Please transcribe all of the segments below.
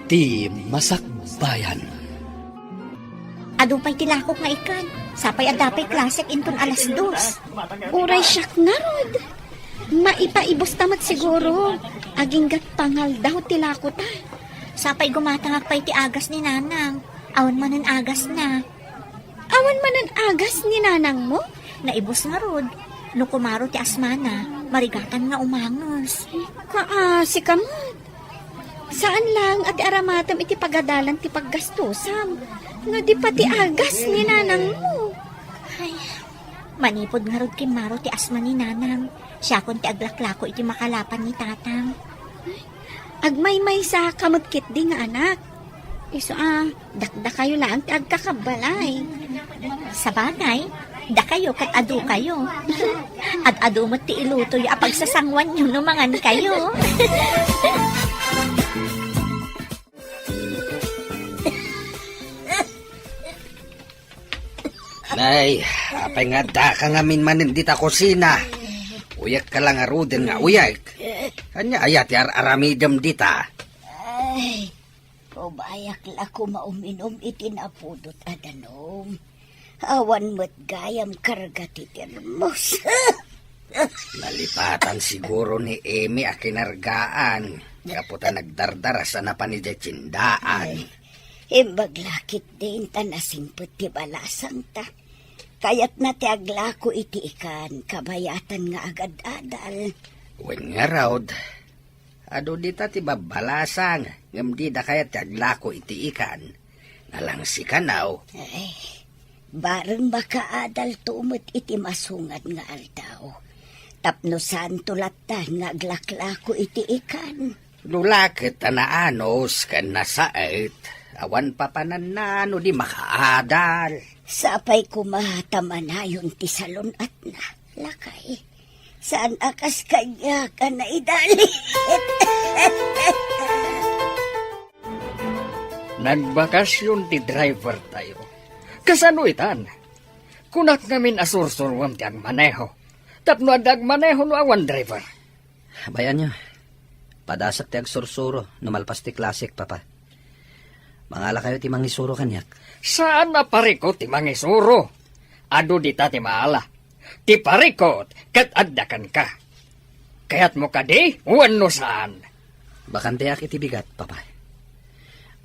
Ti Masakbayan. Adong pa'y tilakok nga ikan. Sapay adapay klasik inton alas 2. Uray siyak nga, Rod. Maipaibos tamat siguro. Aging gatpangal daw tilako ta. Sapay gumatangak pa'y ti agas ni nanang. Awan manan agas na. Awan manan agas ni nanang mo? Naibos nga rod. No kumaro ti asmana, marigatan nga umangos. Kaasi ka mo. Saan lang at aramatam iti pagadalan ti paggastusam? No di pati agas ni nanang mo. Ay, manipod nga rod kimaro ti asma ni nanang. Siya kon ti aglaklako iti makalapan ni tatang. Agmay-may sa kamutkit di nga anak. Iso dakda kayo lang ti agkakabalay. Sa bagay, da kayo kat adu kayo. At adu mo ti ilutoy apag sasangwan nyo numangan kayo. Nay, apay nga da ka nga minmanin di ta kusina. Uyak ka lang aruden nga uyak. Kanya ayat yar aramidam di ta. Ay, kumayak la ko mauminom itinapudot adanom. Awan mo't gayam karga ti termos. Nalipatan siguro ni Emi a kinargaan. Kaputa nagdardara sa napanidya tsindaan. Imbag lakit din tanasing puti balasang ta. Kayat na ti aglako iti ikan, kabayatan nga agad-adal. Wen nga raod. Ado di ta ti babalasang. Ngam di da kaya ti aglako iti ikan. Nalang si kanaw. Ay, bareng makaadal tumot iti masungad nga aldaw. Tapno saan tulatan nga aglaklako iti ikan. Lulakit na anos kan nasait. Awan pa pananano di makaadal. Sapay kumatamanayon ti salon at na lakay. Saan akas kanya ka na idali? Nagbakasyon ti driver tayo. Kasano itan? Kunak namin asursurwam ti agmaneho. Tapno adag maneho no awan driver. Bayan nyo. Padasak ti agsursuro. Numalpas ti klasik, papa. Mangala kayo ti mangisuro kanyak. Saan na parikot ti mangisuro? Ado di ta ti maala. Ti parikot kat addakan ka. Kayat mo ka di, wano saan. Bakanteak iti bigat, papa.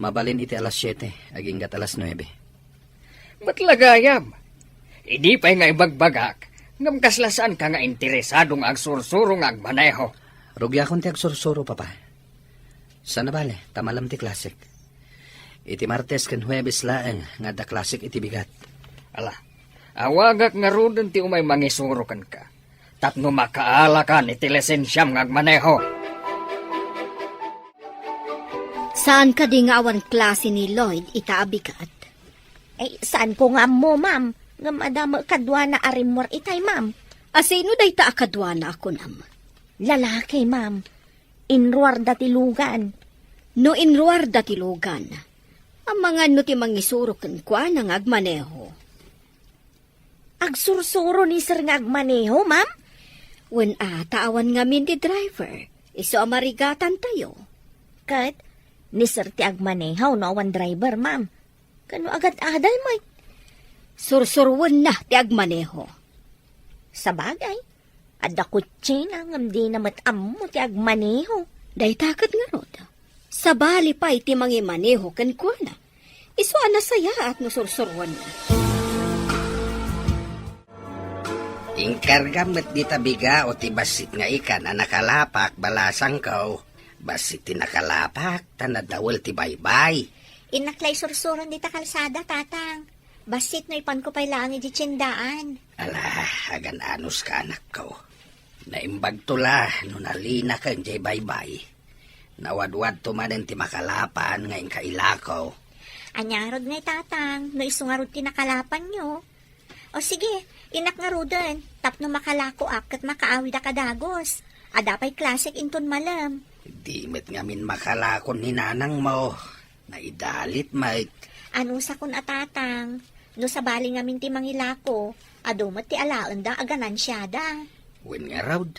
Mabalin iti alas 7, aging gat alas 9. Ba't lagayam? Idi pa'y nga ibagbagak. Ngam kaslasaan ka nga interesadong agsursurong agmaneho. Rugya kon ti agsursuro, papa. Sana bale, tamalam ti klasik. Iti Martes ken Huwebes laeng nga da klasik iti bigat. Ala, awagak nga rudan ti umay mangisuro kan ka. Tapno makaala ka iti lisensyam nga agmaneho. Saan ka di nga awan klase ni Lloyd itaabikat? Eh, saan ko nga mo, ma'am? Nga madama kadwa na arimor itay, ma'am. Asino day ta akadwa na ako nam? Lalaki, ma'am. Inruar da tilugan. No inruar da tilugan. Ang mga no ti mangisuro kan kwa nang agmaneho. Agsursuro ni sir nga agmaneho, ma'am? Wen taawan nga min ti driver. Iso amarigatan tayo. Kat, ni sir ti agmaneho no awan driver, ma'am. Kano agad adal mo? Sursurwan na ti agmaneho. Sa bagay, adda kutsi na ngam di na matam mo ti agmaneho. Day takat nga rod. Sa bali pa iti mangimaneho kan kwa na. Iso anasaya at no sursurwan na. Ingkarga met di tabiga o ti basit nga ikan na nakalapak balasang kaw. Basit ti nakalapak tanadawal ti baybay. Inaklay sursuron di ta kalsada, tatang. Basit no ipan ko pa'y langi di tsindaan. Ala, agan anos ka anak ko. Naimbag tula no nalina ka jay baybay. Nawadwad tumanin ti makalapan ngayon kailakaw. Anyarod ngay tatang, no isungarod tinakalapan nyo. O sige, inak nga rodan, tapno makalako ak kat makaawi da kadagos. Adapay klasik inton malam. Di met ngamin makalakon ni nanang mo. Naidalit, mate. Ano sa kun atatang, no sa bali ngamin ti mangilako, adumat ti alaan da aganan siya da. Wen nga raud,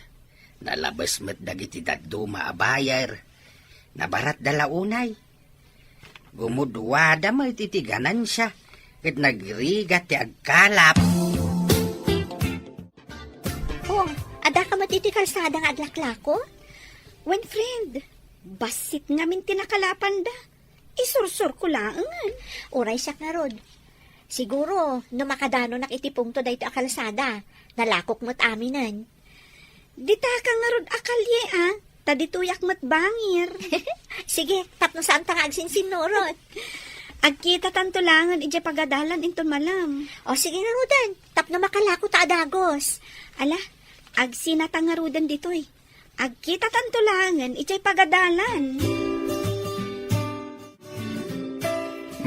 nalabas met dagiti daduma abayar. Nabarat dalaunay. Gumudwada mo ititiganan siya. Kat nagrigat ti agkalap. Oh, ada ka matitikalsada nga aglaklako? Wen friend, basit ngamin tinakalapan da. Isursur ko lang. Uray siya nga rod. Siguro, no makadano nakitipong to dahito akalsada, nalakok mo't aminan. Dita ka nga rod akalye tadituyak mat bangir. Sige, tapno saan ta nga agsinsin no, Rod? Agkita tantulangan ije pagadalan inton malam. O sige na, Rodan, tapno makalako ta adagos. Ala, agsinatangarudan ditoy. Agkita tantulangan ije pagadalan.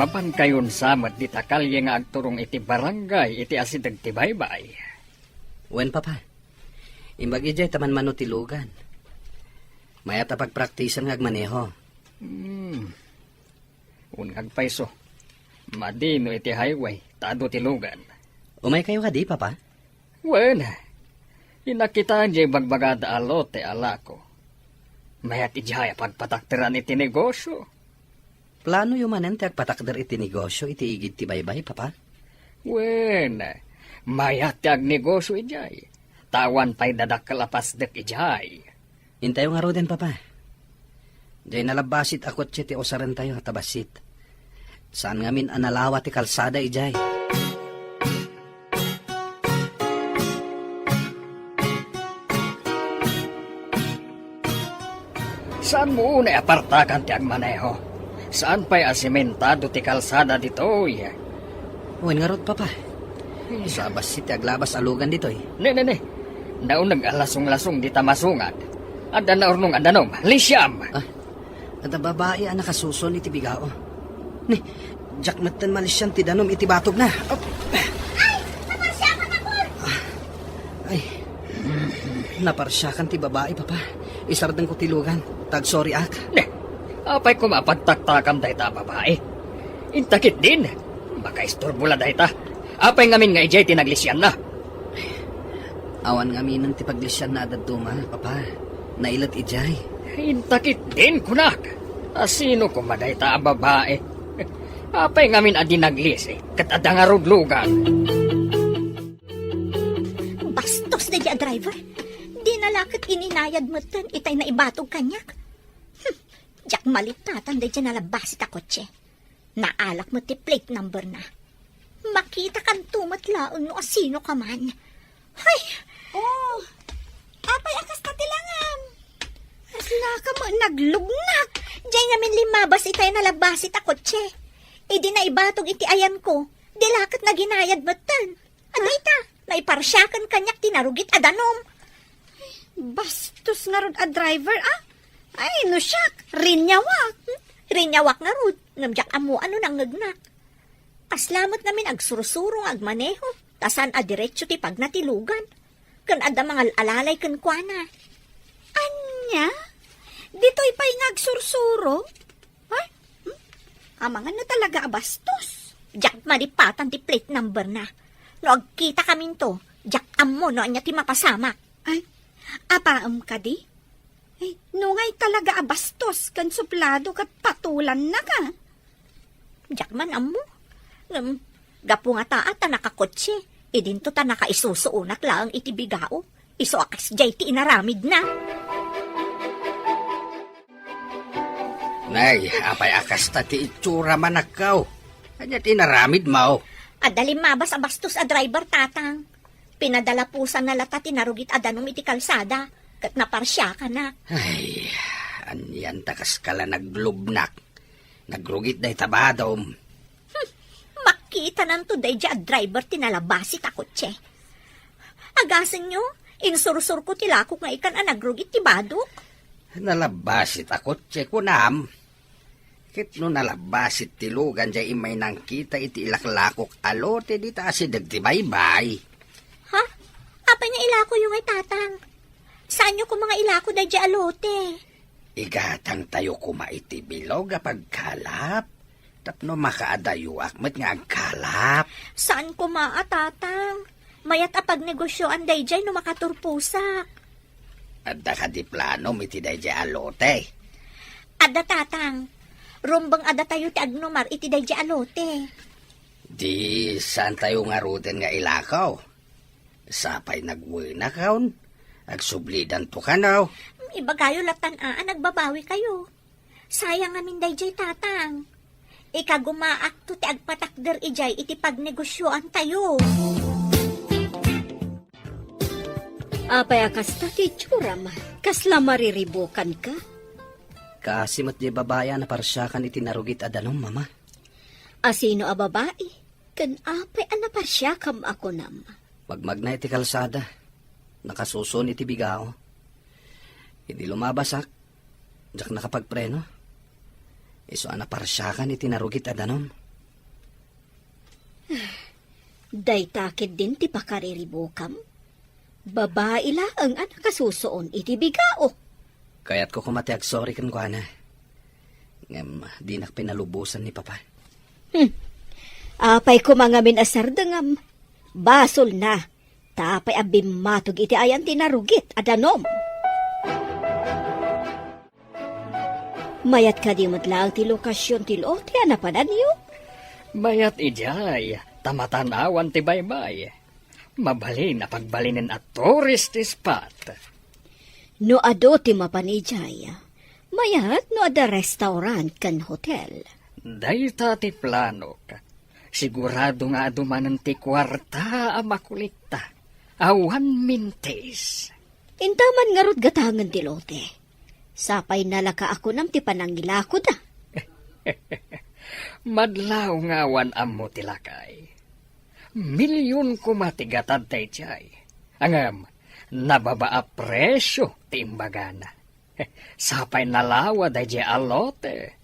Mapan kayon samat di takalye nga agturong iti barangay iti asidag ti baybay. Wen papa. Imbag ijay taman manutilugan. Mayat pagpraktisan nga agmaneho. Unhag paiso. Madino iti highway, tado ti lugan. Umay kayo ka di, papa? Wen, inakitaan jay bagbagada alote alako. Mayat ijaya pagpataktiran iti negosyo. Plano yung manen ti agpatakder iti negosyo iti igid ti baybay, papa? Wen, mayat ti agnegosyo ijay. Tawan pa'y dadakalapas dek ijay. Intayo nga roden, papa. Diyay nalabasit akot siya ti osaran tayo tabasit. Saan ngamin analawa ti kalsada ijay? Saan mo una apartakan ti agmaneho? Saan pa'y asimentado ti kalsada ditoy? Uwin nga rod, papa. Sa basit ti aglabas alugan ditoy. Ne. Naun nag-alasong-lasong di tamasungad. Anda na ornong andanom, lisyam. At ang babae ang nakasuson iti bigao. Ni, jak matan malisyan ti danom iti batog na. Oh. Ay, naparsyakan ako! Ay, naparsyakan ti babae, papa. Isardang ko tilugan. Tag sorry ak. Ne, apay ko mapagtaktakam dayta babae. Intakit din. Baka istorbula dayta. Apay ngamin nga ijay tinaglisyan na. Awan ngamin ti paglisyan na adaduma, papa. Nailat ijay. Intakit din kunak. Asino ko madayta a babae. Apay ngamin adi naglis kat adangarod lugan. Bastos na diya, driver. Di nalakit ininayad mo tan, itay na ibatog kanyak. Diyak malitatan da dyan nalabasit a kotse. Naalak mo ti plate number na. Makita kan tumatlaon no asino ka man. Ay! Oh, apay akas katilangan. Asla ka mo naglugnak. Diyan namin limabas itay nalabasit a kotse. Di na ibatog iti ayan ko. Di lakat na ginayad mo tan. Aday ta, naiparsyakan kanyak tinarugit adanom. Bastos nga rod a driver Ay, no siyak, rinyawak. Rinyawak nga rod, namjak amo ano nang ngagnak. Aslamat namin agsursurong agmaneho, tasan a diretsyo ti pagnatilugan. Kan ada mga alalay kan kuana. Anya? Dito'y pa'y ngagsursuro? Ay, amangan na talaga abastos. Jak malipatan ti plate number na. No agkita kamin to, jak amo no anya ti mapasamak. Ay, apaam ka di? Ay, nungay talaga abastos kan suplado kat patulan na ka. Jak man amo. Gapo nga taat ta nakakotse. Idinto ta nakaisusuunak lang iti bigao. Iso akas jay ti inaramid na. Nay, apay akas ta ti itsura manakaw. Kanya tinaramid mao. Adalim mabas a bastos a driver tatang. Pinadala pusan na lata tinarugit adanong iti kalsada. Kat naparsya ka na. Ay, anyan takas kala naglubnak. Nagrugit day tabadom. Makita nan to day dya driver tinalabasit a kotse. Agasan nyo, insursur ko tilakok nga ikan a nagrugit ti badok. Nalabasit ako, tseko nam. Kit no nalabasit tilugan dya imay nang kita iti ilaklakok alote di taasi dagtibaybay. Ha? Apay nga ilako yung ay tatang? Saan nyo ko mga ilako day dya alote? Igatang tayo kumaiti bilog a pagkalap. Tapno makaadayo akmat nga agkalap. Saan ko maa tatang? Mayat apag negosyoan day dya no makaturpusak. Adda ka di plano miti day dya alote. Adda tatang, Rumbang ada tayo ti agnomar iti day alote. Di saan tayo nga ruten nga ilakaw? Sapay nagway na kaon. Agsublidan to ka now. Ibagayo latan nagbabawi kayo. Sayang amin day jay tatang. Ikagumaak to ti agpatakder ijay iti pagnegosyoan tayo. Apay akasta ti tsuram, kasla mariribukan ka. Kasimot di babaya na parsyakan iti narugit adanom, mama. Asino a babae, kan apay anaparsya kam ako nam. Magmagna iti kalsada. Nakasuson iti bigao. Hindi lumabasak. Jak nakapagpreno. Iso anaparsyakan iti narugit adanom. Day takid din ti pakariribukam. Babae la ang anakasusoon iti bigao. Kaya't ko kumatiag sorry kan ko, ana. Ngam, di nakpinalubusan ni papa. Apay ko mga minasar dengam. Basol na. Tapay abim matog iti ayan tinarugit adanom. Mayat ka di matlaang ti lokasyon ti lo ti anapanan niyo. Mayat ijay, tamatanawan ti baybay. Mabalin na pagbalinin at tourist spot. No ado ti mapanijay. Mayat no ada restaurant kan hotel. Dayta ti plano ka. Sigurado nga dumanan ti kwarta a makulikta. Awan mintes. Intaman nga rod gatangan ti lote. Sapay nalaka ako nam ti panangilako da. Madlaw nga awan ammo tilakay. Milyon kumatigatad tay tiyay. Angam, nababa a presyo ti imbagana. Sapay nalawa day di alote.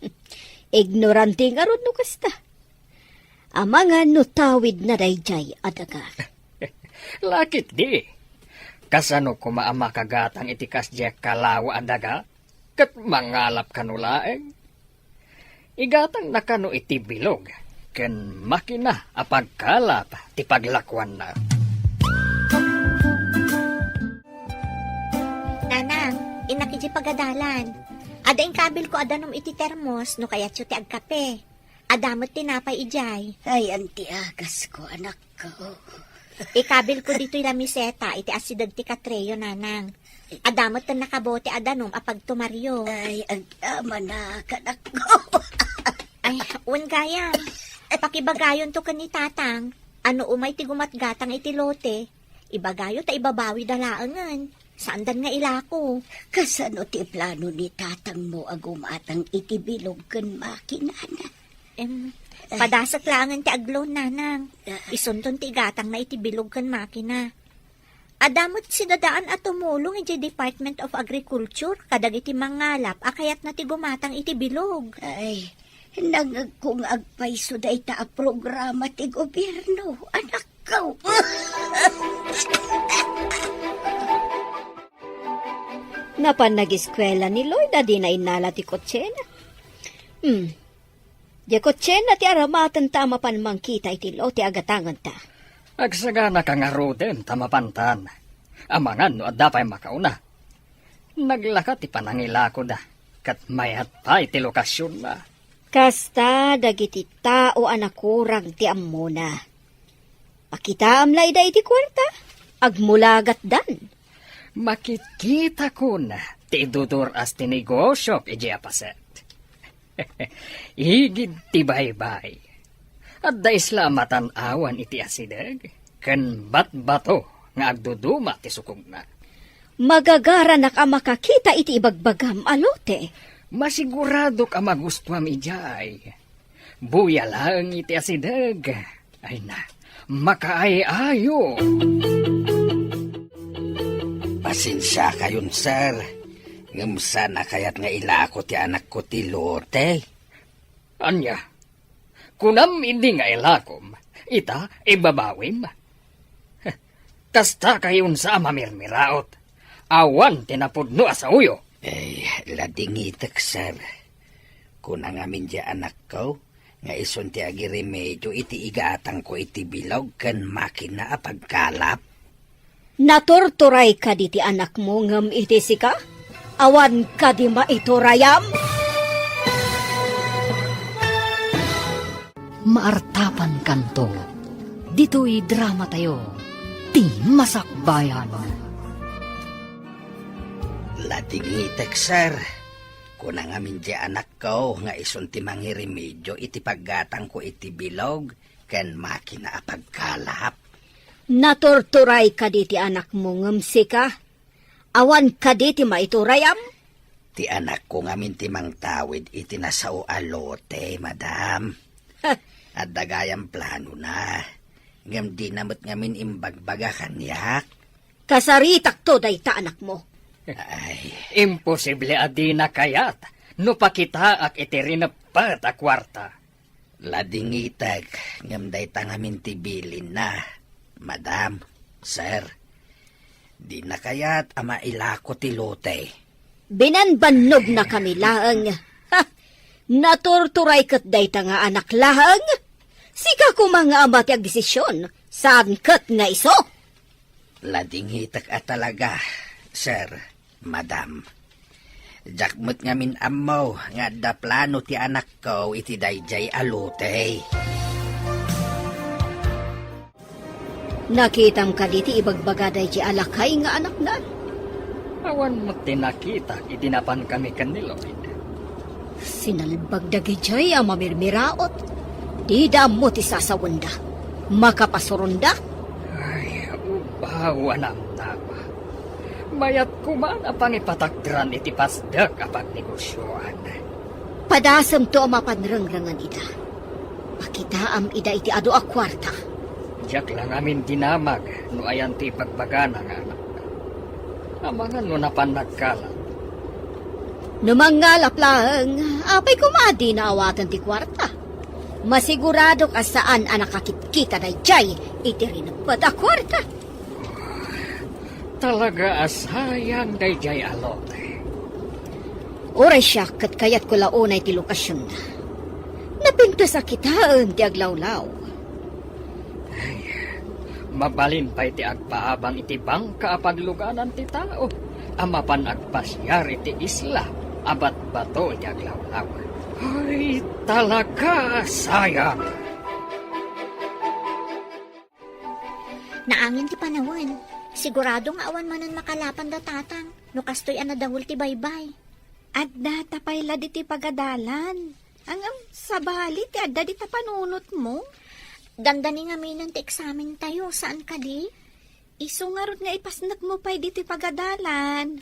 Ignorante nga rod no kasta. Amanga no tawid na dayjay adaga. Lakit di. Kasano kumaama kagatang itikas di kalawa adaga? Kat mangalap kanulaeng. Igatang nakano iti bilog. Ken makina apagkalap ti paglakwan na. Nanang, inakiji pagadalan. Ada ing kabil ko adanom iti termos no kayat ti agkape. Adamot tinapay ijay. Ay, anti agas ko, anak ko. Ikabil ko dito yung lamiseta iti asidad ti katreyo, nanang. Adamot na nakabote adanom apag tumaryo. Ay, agdama na, kanak ko. Ay, un gayam. Pakibagayon to kani tatang. Ano umay ti gumatgatang iti lote. Ibagayo ta ibabawi dalaangan. Saan dan nga ilako? Kasano ti plano ni tatang mo agumatang itibilog kan makinana? Padasak langan ti aglon, nanang. Isunton ti gatang na iti bilog kan makina. Adamot si dadaan at tumulong iti Department of Agriculture kadag iti mangalap akayat na ti gumatang iti bilog. Ay, nangag kong agpaiso da ita a programa ti gobyerno, anak ko. Napan nag-eskwela ni Lloyd adi na inala ti kotsena. Di kotsena ti aramatan tama pan mangkita iti lo ti agatangan ta. Agsagana ka nga roden tamapantan. Amangan no adapay makauna. Naglaka ti panangilako da. Kat mayat pa iti lokasyon na. Kasta dagiti tao anakurang ti ammona. Pakita amlay da iti kwarta. Agmulagat dan. Makikita ko na ti idudur as ti negosyo iji apaset. Higid ti baybay. At da islamatan awan iti asideg. Ken bat-bato nga agduduma ti sukog na. Magagara na ka makakita iti ibagbagam alote. Masigurado ka magustuam ijay. Buya lang iti asideg. Ay na, makaayayo. Pasensya kayon, sir. Ngamsa na kayat nga ilako ti anak ko ti lote. Anya, kunam hindi nga ilakom, ita ibabawim. Kasta kayon sa mamirmiraot. Awan tinapudno asauyo. Eh, ladingitek, sir. Kuna nga min di anak ko, nga ison ti agi remedyo iti igatang ko iti bilog kan makina apagkalap. Naturturay ka di ti anak mo ngam iti sika? Awan ka di maiturayam? maartapan kanto. Dito'y drama tayo. Ti Masakbayan. Ladingitek, sir. Kunang amin di anak ko, nga ison ti mangiremedyo, iti paggatang ko iti bilog, ken makina apagkalap. Natorturay ka di ti anak mo ngamsi ka? Awan ka di ti maiturayam? Ti anak ko ngamin ti mangtawid, iti nasao alote, madam. At dagayang plano na. Ngam di namot ngamin imbagbaga kanyak. Kasaritak to day ta anak mo. Ay, Imposible adi na kayat, no pakita ak iti rinapat a kwarta. ladingitag, ngam day tangamin ti bilin na. Madam, sir, di na kayat ama ilako ti lote. Binanbanog na kami laang. Ha! Natorturay kat day ta nga anak laang. Sika ko mga ama ti agdesisyon. Saan kat nga iso? Ladingitag at talaga, sir, madam. Jakmut ngamin amaw, nga da plano ti anak ko iti dayjay alote. Nakitam ka diti ibagbagaday ti alakay nga anak na. Awan mo tinakita, itinapan kami kaniloid. Sinalbag dagi jay ang mamirmiraot. Di mo ti sasawanda. Makapasurunda. Ay, ubawa na tama. Mayat kuman apang ipatakdran iti pasdak apag negosyoan. Padasam to ang mapanrangrangan ida. Pakitaam ida iti ado a kwarta. Diyak lang amin dinamag, no ayan ti pagbagana nga anak. Amangan no napanagkalan. Numangalap lang, apay kumadi na awatan ti kwarta. Masigurado ka saan ang nakakit-kita na jay, iti rinapad a kwarta. Talaga asayang dayjay alote. Oray siya, kat kayat ko launay ti lokasyon na. Napinto sa kitaan ti aglawlaw. Mabalin pa iti agpaabang iti bangka apagluganan ti tao. Amapan agpasyar iti isla, abat bato iti aglawlaw. Ay, talaga sayang. Naangin ti panawan. Sigurado nga awan manan makalapan da tatang. No kastoy anadahul ti baybay. Adda tapay la diti pagadalan. Ang sabali ti adda dita panunot mo. Dandani nga minan ti eksamen tayo. Saan ka di? Isungarot nga ipasnak mo pa'y diti pagadalan.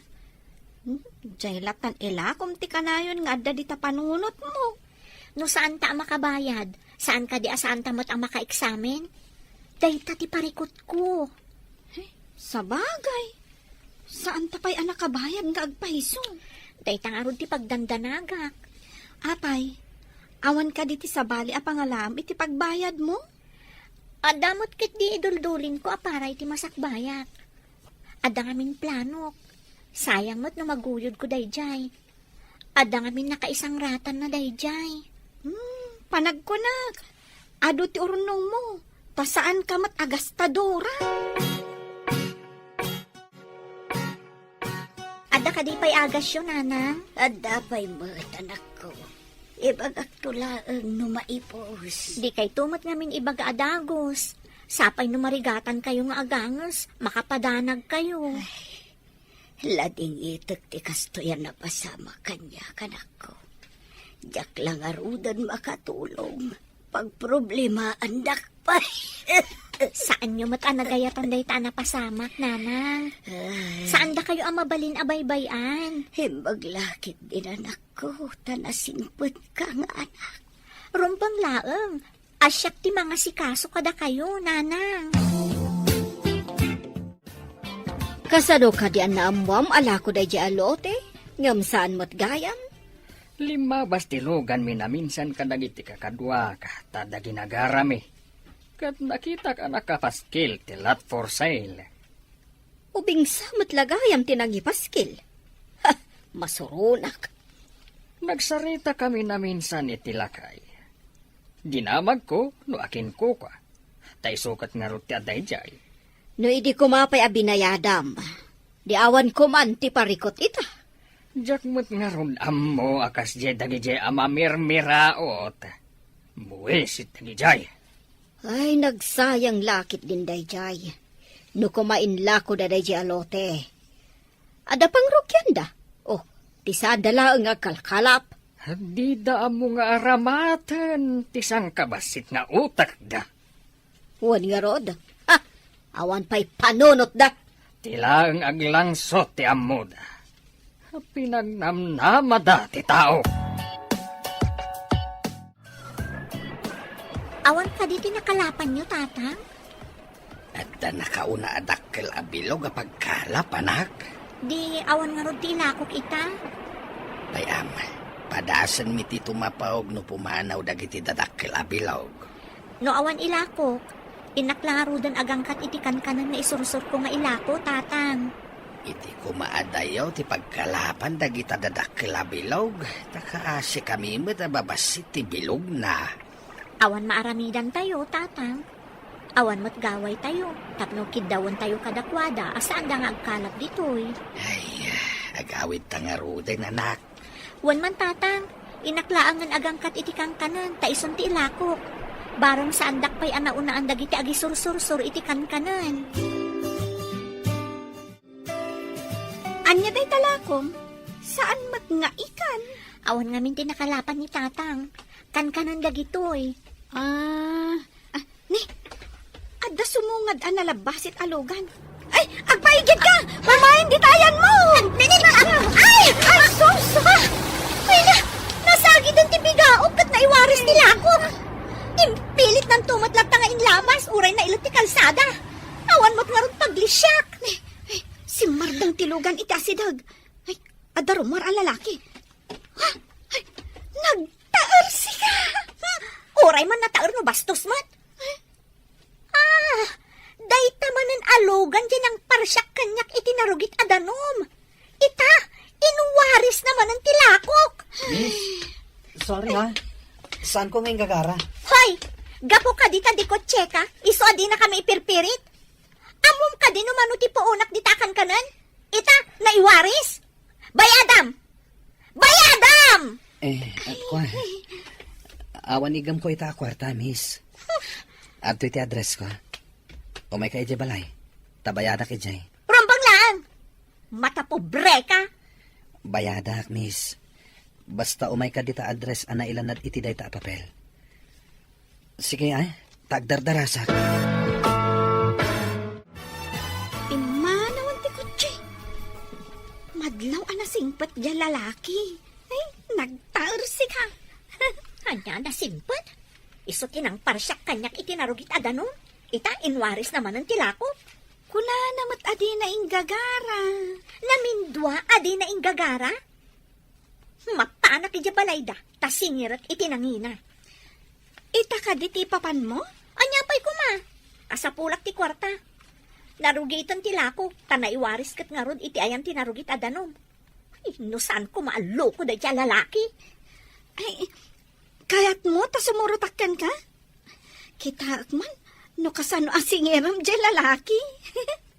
Diyay latan ila kung ti kanayon nga adda dita panunot mo. No saan ta ang makabayad? Saan ka di asaan tamot ang maka-eksamen? Dahita ti parikot ko. Sa bagay. Saan tapay anak kabayad nga agpahiso? Dahita nga ron ti pagdandanagak. Apay, awan ka diti sa bali a pangalam iti pagbayad mo? Adamot kit di iduldulin ko aparay ti masakbayak. Ada ngamin planok. Sayang mo't no maguyod ko dayjay. Ada ngamin nakaisang ratan na dayjay. Panagkunag. Ado ti urunong mo. Ta saan ka mat agastadora? Ada ka di pa'y agas yun, nanang. At dapay mo't anak ko. Ibagak tulaang numaipos. Di kay tumot ngamin ibaga adagos. Sapay no marigatan kayo nga agangos. Makapadanag kayo. Lading itak ti kastoyan na pasama kanya kanak ko. Diyak lang arudan makatulong. Pag problema andak pa. Saan nyo mat anagayatan day ta na pasamak, nanang? Saan da kayo ang mabalin abaybayan? Himbag lakit din anak ko. Tanasimpot ka nga anak. Rumpang laeng. Asyak ti mga sikaso kada kayo, nanang. Kasado ka diyan na amwam ala ko day di alote. Ngam saan mo't gayam? 5 bastilugan mi na minsan kadagiti kakadwa ka tada ginagarami. Kat nakita ka nakapaskil ti lot for sale. Ubing samot lagayam tinangipaskil. Ha, masurunak. Nagsarita kami na minsan iti lakay. Dinamag ko no akin ko ka. Tay sukat nga ruti aday jay. No idi kumapay abinayadam. Di awan ko man ti parikot ita. Jakmut nga ron ammo akas jay dagi jay amamirmiraot. Buwisit na gijay. Ay, nagsayang lakit din dayjay. No kumainla ko da dayjay alote. Ada pang rukyan da. Oh, tisadala nga kalkalap. Di da mo nga aramatan, tisang kabasit nga utak da. Wan nga rod. Ha, awan pa'y panunot da. Tila ang aglangsot ti amo da. Pinagnamnama da ti tao. Awan ka dito nakalapan nyo, tatang? At da nakauna adakkel abilog a pagkalap, anak. Di awan nga rod ti ilakok ita. Payam, padasan mi ti tumapawag no pumanaw dagiti dadakkel abilog. No awan ilakok, inaklarudan agangkat iti kankanan na isursur ko nga ilako, tatang. Iti kumaadayaw ti pagkalapan dagita dadakkel abilog. Takaasi kami mo babasit ti bilog na. Awan maaramidan tayo, tatang. Awan mo't gaway tayo. Tapno kidawon tayo kadakwada. Asaan da nga agkalap ditoy? Ay, agawid tangaruden, anak. Wan man, tatang. Inaklaangan agangkat iti kankanan. Taison ti ilakok. Barong sa andak pa'y anaunaan dagiti agisursur-sur iti kankanan. Anya day talakom? Saan magngaikan? Awan ngamin tinakalapan ni tatang. Kankanan dagitoy. Ni, adda sumungad ang nalabasit alugan. Ay, agpaigid ka! Mamahin di tayan mo! Ay, sus! Ay, nasagid ang tibigaog kat naiwaris nila ako. Impilit ng tumatlag nga inlamas, uray na ilot ti kalsada. Awan mo't nga ron paglisyak. Ay, si Mardang tilugan iti asidag. Ay, adda rumar ang lalaki. Ay, nagtaarsi ka! Uray man nataor no bastos mat. Dayta manen alugan din ang parsyak kanyak itinarugit adanom. Ita, inuwaris naman ang tilakok. Sorry ha. Saan ko ngayon gagara? Hoy, gapo ka dita di kotse ka, iso adi na kami ipirpirit. Amom ka din umano ti puunak ditakan kanan. Ita, naiwaris. Bayadam! Bayadam! Ako awan igam ko ita kwarta, miss. At iti address ko. O may kaidya balay. Tabayadak ijay. Rumbang lang. Mata pobre ka. Bayadak, miss. Basta umay ka dita address ana ilanad iti dayta a papel. Sige tagdardarasak. Imanawan ti kutsi. Madlaw anasingpat dya lalaki. Ay, nagtaarsi ka. Hanya na simpet. Iso tinang parsyak kanyak itinarugit adanom. Ita, inwaris naman ang tilako. Kuna namat adi na inggagara. Namindwa, adi na inggagara. Mapanak ija balayda, tasingirat itinangina. Ita ka diti papan mo? Anyapay ko ma, kasapulak ti kwarta. Narugitan tilako, tanaiwaris kat nga rod iti ayam tinarugit adanom. Ay, no saan ko maaloko da dya lalaki? Ay, kayat mo ta sumurutakkan ka? Kita man, no kasano asingiram dyan lalaki.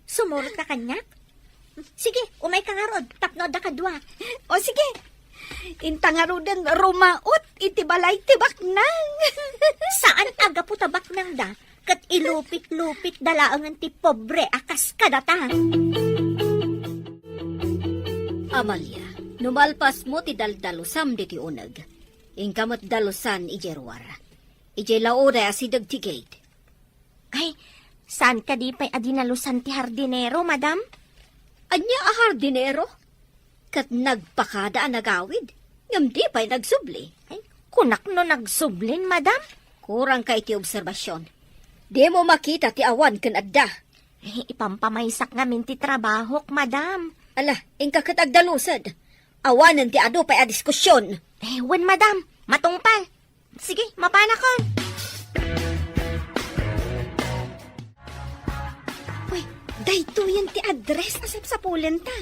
Sumurot ka kanyak? Sige, umay ka nga rod, tapno da kadwa. O sige, intangarudan rumaot iti balay tibak nang. Saan aga po tabak nang da? Kat ilupit-lupit dalaangan ti pobre akas kadata. Amalia, numalpas mo ti daldalusam diti unag. Ingkamot dalusan ijerwara. Ije laura asidag ti gate. Ay, saan ka di pa'y adinalusan ti hardinero, madam? Anya a hardinero? Kat nagpakada ang nagawid. Ngam di pa'y nagsubli. Ay, kunak no nagsublin, madam? Kurang ka iti obserbasyon. Di mo makita ti awan kan adda. Eh, ipampamaysak ngamin ti trabahok, madam. Ala, ingka katagdalusad. Awanan ti ado pa'y a diskusyon. Eh, wen, madam. Matungpal. Sige, mapanakon. Uy, dayto yan ti address asap sa pulenta.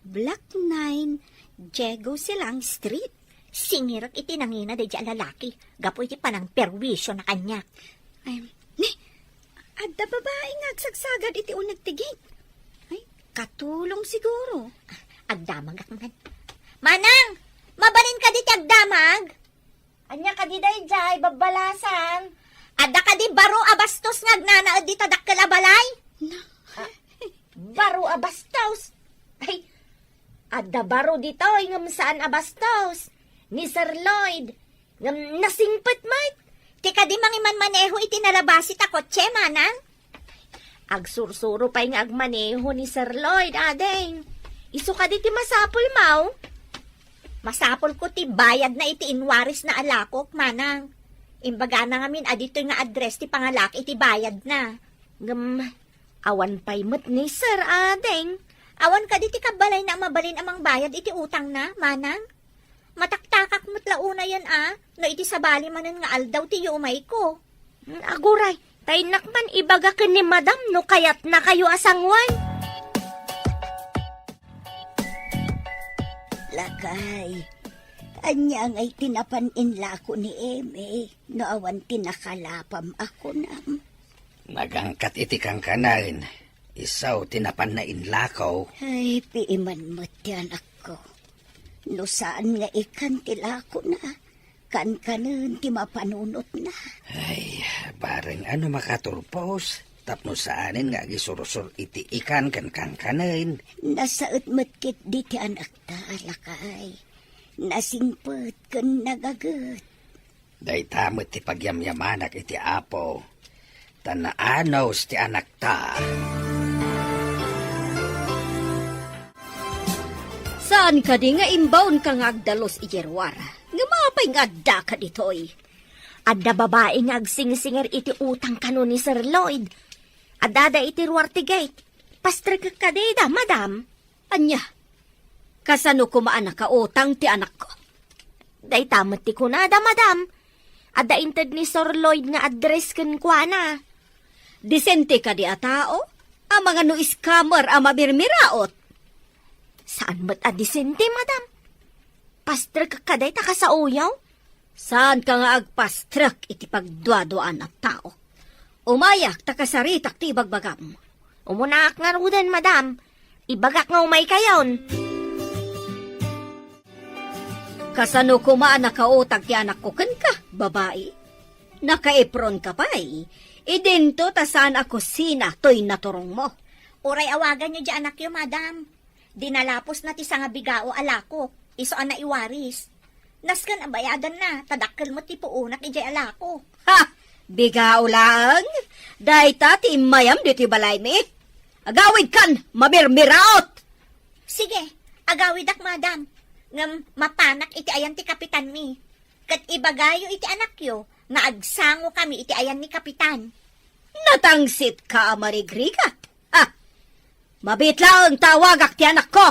Block 9, Diego Silang Street. Singirat itinangina da dya lalaki. Gapo iti panang perwisyo na kanya. Ay, ni, adda babae nga agsagsagad iti unag tigit. Ay, katulong siguro. Agdamag ak man. Manang! Mabalin ka diti agdamag? Anya ka di day jay, babalasan. Adda ka di baro abastos nga agnanaad dito dakkel abalay. Baro abastos. Ay, adda baro dito, ngam saan abastos. Ni Sir Lloyd, ngam nasingpet mat. Tika di mangiman maneho iti nalabasit ako, tse manang. Agsursuro pa'y nga agmaneho ni Sir Lloyd, adeng. Isu ka di ti masapol, mau. Masapol ko ti bayad na iti inwaris na alakok, manang. Imbaga na ngamin adito nga address ti pangalak iti bayad na. Ngam, awan pa'y mat ni Sir, adeng. Awan ka di ti kabalay na mabalin amang bayad iti utang na, manang. Mataktakak mo't launa yan no iti sabali manan nga aldaw ti umay ko. Aguray, tay nakman ibaga ka ni Madam no kayat na kayo asangwan. Lakay, anyang ay tinapaninla ko ni Eme, no awan tinakalapam ako nam. Nagangkat iti kang kanain. Isaw tinapan na inlakaw. Ay, piiman mo't yan ako. No saan nga ikan tilako na, kan-kanan ti mapanunot na. Ay, bareng ano makaturpos. Tapno saanin nga gisurusur iti ikan kan kankanain. Nasaot matkit di ti anak ta, Lakay. Nasingpet kan nagagat. Day tamot ti pagyamyamanak iti apo. Tanaanos ti anak ta. Saan ka di nga imbaon ka nga agdalos ijerwara? Nga mapay nga adda ka ditoy. Adda babae nga agsing-singer iti utang kano ni Sir Lloyd. Adada iti ruwarte gate. Pastrik ka da, madam. Anya, kasano kumaan ka utang ti anak ko? Day tamat ti kunada, madam. Adda inted ni Sir Lloyd nga address kan kwa na. Disente ka di atao? Ang mga no scammer ang mabirmiraot. Saan ba't adisente, madam? Pastrak ka day taka sa uyaw? Saan ka nga agpastrak iti pagduaduan at tao? Umayak taka sa ritak ti ibagbagam. Umunak nga rudan, madam. Ibagak nga umay kayon. Kasano kumaan nakautag ti anak ko kan ka, babae? Nakaipron ka pa eh. Idento ta saan ako sina to'y naturong mo. Uray awagan nyo di anak yo, madam. Dinalapos na ti nga bigao alako. Iso na iwaris. Naskan ang bayadan na. Tadakkel mo ti puunak ijay alako. Ha! Bigao lang? Dahi ti mayam di ti balay mi? Agawid kan, mabirmiraot! Sige, agawidak, madam. Ngam mapanak iti ayan ti kapitan mi. Kat ibagayo iti anak yo, nga agsango kami iti ayan ni kapitan. Natangsit ka, marigrigat. Ah, mabitla ang tawagak ti anak ko.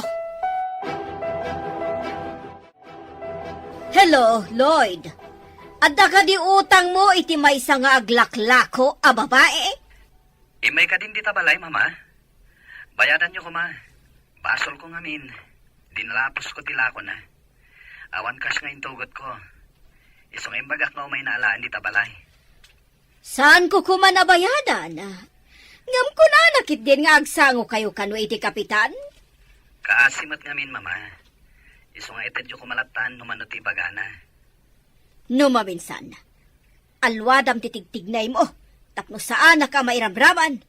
Hello, Lloyd. Adda ka di utang mo iti may nga aglaklako a babae? May ka din dita balay, mama. Bayadan nyo ko, ma. Basol ko ngamin. Dinalapos ko tilako na. Awan kas nga intugot ko. Isong imbagak nga umay naalaan dita balay. Saan ko kumanabayadan? Ngam ko na nakit din nga agsango kayo kano iti kapitan? Kaasimat ngamin, mama. Isong ited yung kumalatan numano ti bagana. Numaminsan. Alwadam titigtignay mo. Tapno saan na ka mairamraman.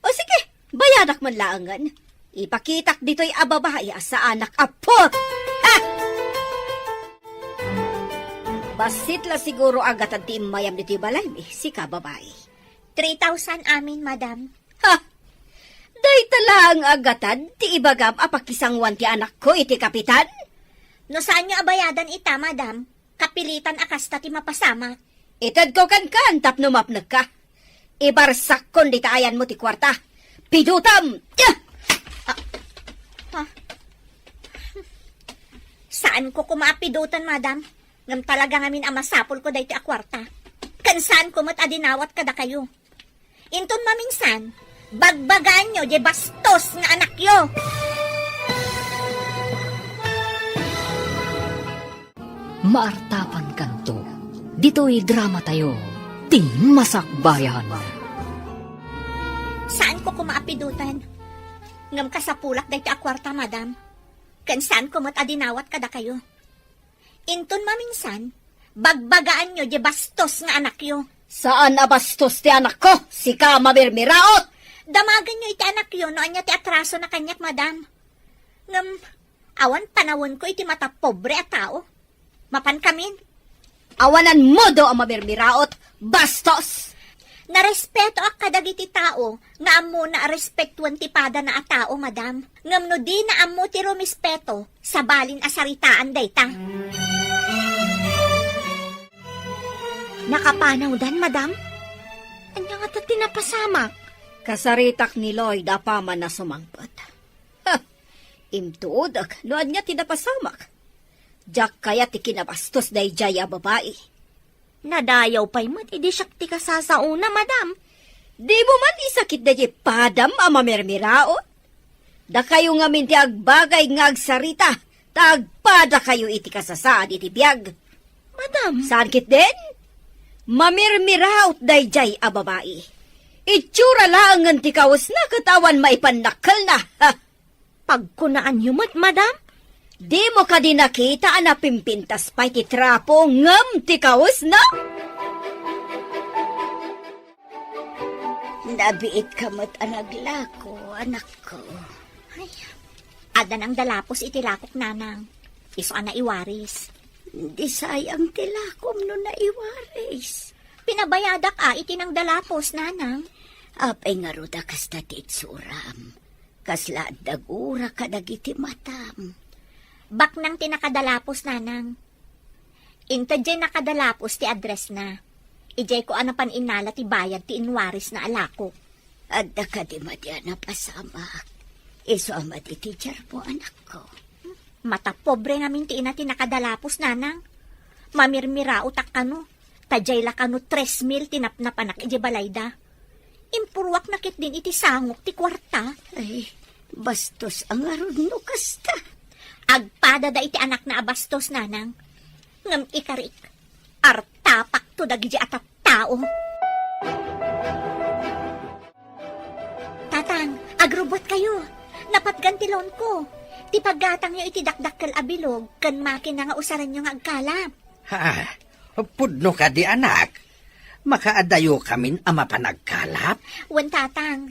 O sige, bayadak man laangan. Ipakitak dito'y ababaya sa anak apot. Ha! Basit la siguro agad ang timayam dito'y balay, si kababae. 3,000 amin, madam. Ha! Day talang agatan, ti ibagam apakisangwan ti anak ko, iti kapitan. No saan nyo abayadan ita, madam? Kapilitan akasta ti mapasama. Itad ko kan tapno mapnag ka. Ibarsak kon di taayan mo ti kwarta. Pidutam! Saan ko kumapidutan, madam? Ngam talaga ngamin ang masapol ko dahi ti akwarta. Kansaan ko mat adinawat kada kayo. Inton maminsan, bagbagan nyo, di bastos nga anak yo. Maartapan kanto, dito'y drama tayo, ti Masakbayan. Saan ko kumaapidutan? Ngam kasapulak dahi ti akwarta, madam. Kansaan ko mat adinawat kada kayo. Inton maminsan, Bagbagaan nyo, di bastos nga anak yo. Saan abastos ti anak ko? Si ka mamirmiraot! Damagan nyo iti anak yo, noan niya ti atraso na kanyak, madam. Ngam, awan panawon ko iti mata pobre at tao. Mapan kamin. Awanan mo do ang mamirmiraot! Bastos! Narespeto ak kadagiti tao, nga amo na respektuan ti pada na a tao, madam. Ngam no di na amo ti rumispeto, sa balin asaritaan dayta. Nakapanaw dan, madam? Anya nga ta tinapasamak? Kasaritak ni Lloyd apa man na sumangpat. Ha! Imtuodak, noan niya tinapasamak. Diyak kaya ti kinabastos day jaya babae. Nadayaw pa'y mat, idi siya ti kasasauna, madam. Di mo man isakit day padam ang mamirmiraot. Da kayo nga minti agbagay nga agsarita, tagpada kayo iti kasasaan iti biyag. Madam, Saan kit din? Mamirmiraot day jay a babae. Itsura lang ang ti kawas na katawan maipanakal na. Ha! pagkunaan yumot, madam. Di mo ka din nakita na pimpintas pa'y ti trapo ngam ti kawas na? Nabiit ka mo't anaglako, anak ko. Adan ang dalapos iti lakok nanang. Iso ana iwaris. Di sayang tilakom no na iwaris. Pinabayadak iti ng dalapos, nanang. Apay nga ruda kasta ti itsuram. Kasla dagura ka dagiti matam. Bak nang tinakadalapos, nanang. Inta dyan nakadalapos ti address na. Ijay ko anapan inala ti bayad ti inwaris na alako. Adda ka di madya na pasamak. Iso amat iti po anak ko. Mata pobre namin ti ina tinakadalapos, nanang. Mamirmira utak kano. Tajay la kano 3,000 tinapnapanak iti balayda. Impurwak nakit din iti sangok ti kwarta. Ay, bastos ang aron no kasta. Agpada da iti anak na abastos, nanang. Ngam ikarik. Artapak to dagiti atap tao. Tatang, agrobot kayo. Napatgantilon ko. Ti paggatang nyo iti dakdakkel abilog, kan makina nga usaran nyo nga agkalap. Ha? Pudno ka di anak. Makaadayo kamin ama panagkalap. Wen tatang.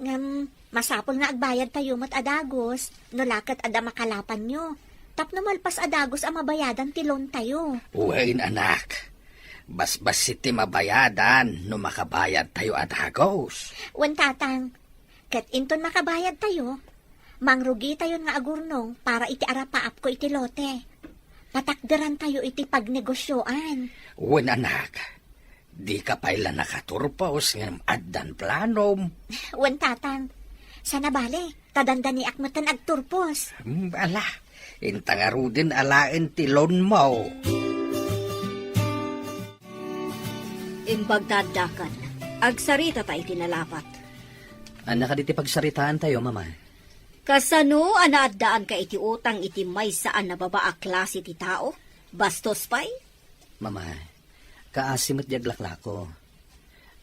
Ngam, masapol nga agbayad tayo mat adagos, no lakat ada makalapan nyo. Tapno malpas adagos ang mabayadan tilon tayo. Uwain anak. Basbas siti mabayadan no makabayad tayo adagos. Wen tatang, kat inton makabayad tayo, mangrugi tayo nga agurnong para iti arapaap ko iti lote. Patakderan tayo iti pagnegosyoan. Uwan anak. Di ka paila nakaturpos ng addan planom. Wen tatang, sana bale, tadandani akmatan agturpos. Ala, intangaru din alain tilon mo. Imbagdadakan, agsarita tayo tinalapat. Anak ka diti pagsaritaan tayo, mama. Kasano anaadaan ka iti utang iti may saan na babaa klase ti tao? Bastos pa'y? Mama, kaasimot yaglakla ko.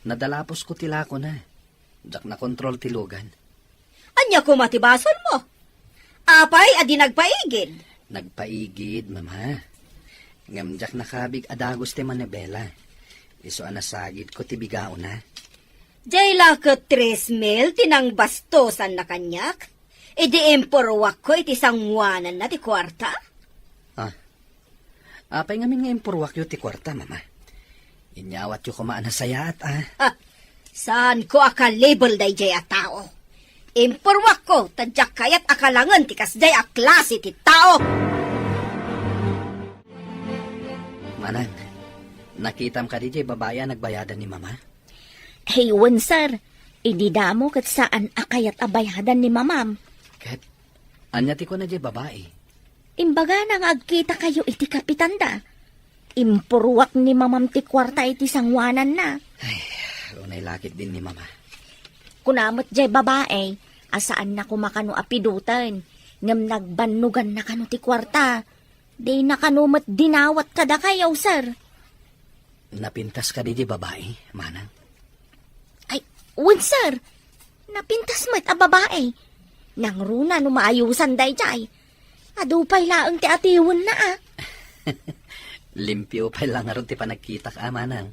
Nadalapos ko tilako na. Jak na kontrol tilugan. Anya ko matibason mo? Apay, adi nagpaigid. Nagpaigid, mama. Ngam jak nakabig adagos ti manabela. Iso anasagid ko ti bigao na. Jay lakot 3,000 tinang bastosan na kanyak. Idi emporwak ko iti sangwanan na ti kwarta. Apay ngamin nga impurwak yu ti kwarta, mama. Inyawat yu kumaan na sayat, Saan ko akalabel day jay a tao? Emporwak ko, tadyak kayat akalangan ti kasday a klase ti tao. Manang, nakitam ka di jay babaya nagbayadan ni mama? Hey, wen sir, ididamo kat saan akayat abayadan ni mamam. Kat, anya ti ko na jay babae. Imbaga nang agkita kayo iti kapitanda. Impurwak ni mamam ti kwarta iti sangwanan na. Unay lakit din ni mama. Kunamot jay babae, asaan na kumakano apidutan. Ngam nagbanugan na kano ti kwarta. Di na kanumot dinawat kada kayaw, sir. Napintas ka di jay babae, manang. Ay, wen sir, napintas mo't a babae. Nang runa no maayusan day jay. Adupay laang ti atiwan na Limpyo pa lang aron ti panagkita ka, manang.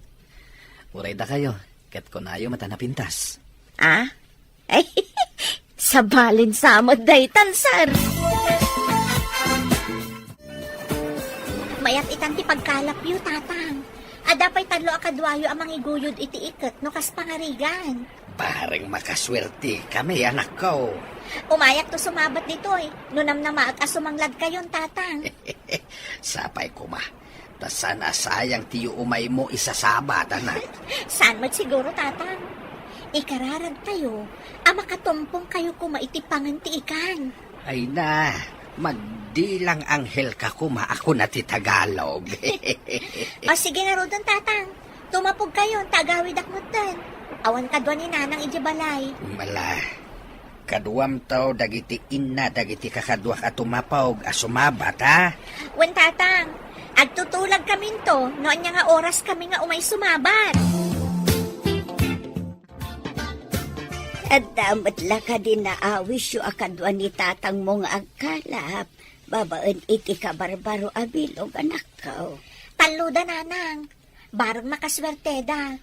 Uray da kayo, ket kunayo mata napintas. Ah? Ay, sabalin samad day tansar. Mayat itan ti pagkalapyo, tatang. Adapay tadlo akadwayo amang iguyod iti iket no kas pangarigan. Parang makaswerte kami, anak ko. Umayak to sumabat ditoy. Nunam na maag asumanglad kayon, tatang. Sapay ko ma. Ta sana sayang tiyo umay mo isasabat, anak. Saan mo't siguro, tatang? Ikararag tayo, makatumpong kayo kumaitipangan ti ikan. Ay na, magdilang anghel ka kuma ako na ti Tagalog. O sige nga rodon, tatang. Tumapog kayo, tagawid akmutan. Awan kadwa ni nanang ijibalay. Mala, kaduam tao dagiti inna dagiti kakadwa ka tumapawg asumabat, ha? Wen, tatang, agtutulag kami to, noon niya nga oras kami nga umay sumabat. At damat la ka din naawis yu akadwa ni tatang mong agkalap. Babaan iti kabarbaro abilog, anak ko. Taluda, nanang. Barang makaswerteda.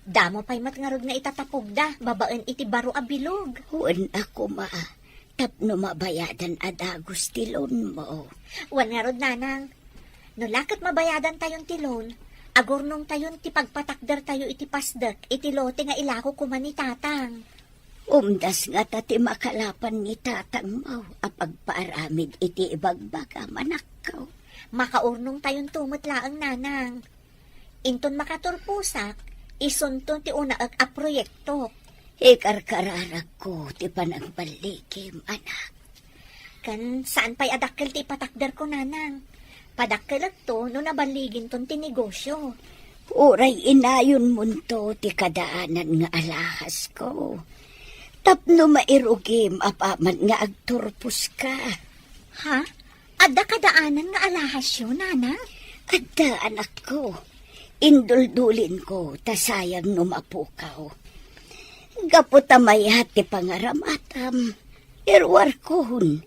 Damo pa'y matngarod nga itatapugda, babaan iti baro abilog. Huwag ako ma. Tapno mabayadan adagos tilon mo. Wan ngarod, nanang. No lakat mabayadan tayon ti loan, agurnong tayon ti pagpatakder tayo iti pasdek, iti lote nga ilako kuman ni tatang. Umdas nga tati makalapan ni tatang mo, apagpaaramid iti ibagbaga manak ko. Makaurnong tayon tumot laang, nanang. Inton makaturpusak, isunton ti unaag a proyekto. Ikarkararag ko ti panagbalikim, anak. Kan saan pa'y adakkel ti ipatakder ko, nanang? Padakkelag to no nabaligin ton ti negosyo. Uray inayon mo to ti kadaanan nga alahas ko. Tapno mairugim apaman nga agturpus ka. Ha? Adda kadaanan nga alahas yun, nanang? Adda, anak ko. Induldulin ko, tasayang numapukaw. Gaputamay hati pangaramatam. Irwar kohon.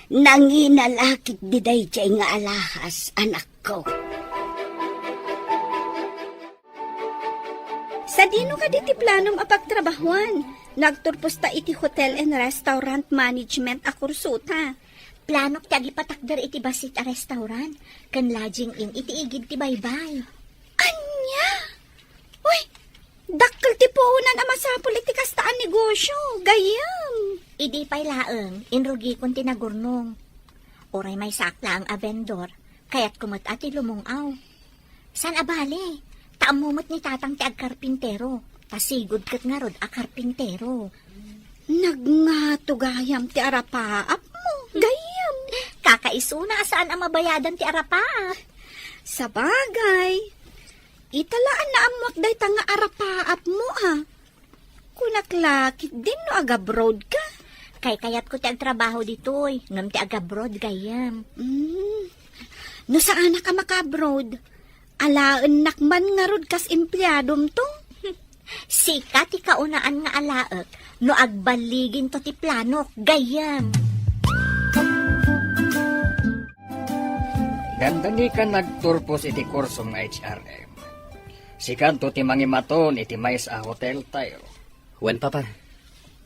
Nanginalakit diday jay nga alahas, anak ko. Sa dino ka diti planom apagtrabahuan? Nagturpos ta iti hotel and restaurant management a kursuta. Planok ti agipatakder iti basit a restaurant, kan lodging in iti igid ti baybay. Anya? Uy, dakkel ti puhunan ama sa politikas taan negosyo. Gayam. Idi pa'y laeng, inrugi kon tinagurnong. Oray may sakla ang a vendor, kaya't kumot ati lumungaw. San abali? Taamumot ni tatang ti agkarpintero, tasigod kat nga rod a karpintero. Nagngato gayam ti arapaap mo. Gayam. Kakaisuna saan ang mabayadan ti arapaap. Sa bagay, italaan na amwak day tanga arapaap mo ha. Kunaklakit din no agabroad ka. Kay kayat ko ti agtrabaho ditoy, ngam ti agabroad gayam. No saan ka makabroad? Alaan nakman nga rod kas empleyadom to. Sika ti kaunaan nga alaek, no agbaligin to ti planok, gayam. Ganda ni ka nagturpos iti kurso nga HRM. Sikanto ti mangimaton iti mais a hotel tayo. Wen papa,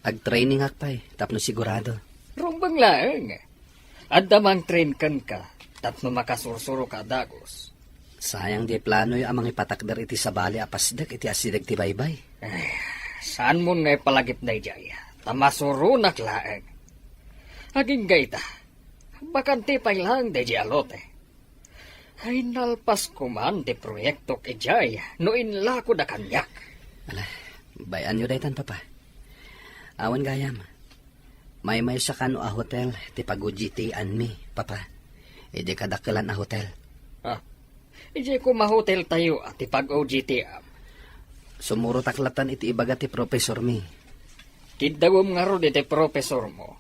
ag-training akpay, tapno sigurado. Rumbang laeng. Adda mang train kan ka, tapno makasursuro ka dagos. Sayang di plano yung amang ipatakder iti sabali apasdak iti asidag ti baybay. Saan mo nga palagip na ijay? Tamasurunak laeng. Aging gayta, bakanti pa lang de alote. Ay nalpas ko man di proyekto ijay, no inlako da kanyak. Ala, bayan nyo daytan papa. Awan gayam. May sa kano a hotel, ti pag-ujitian mi, papa. Idi kadakalan a hotel. Ijay ko mahotel tayo at ipag-OGT. Sumuro taklatan iti ibaga ti professor mi. Kidawom nga ro iti professor mo.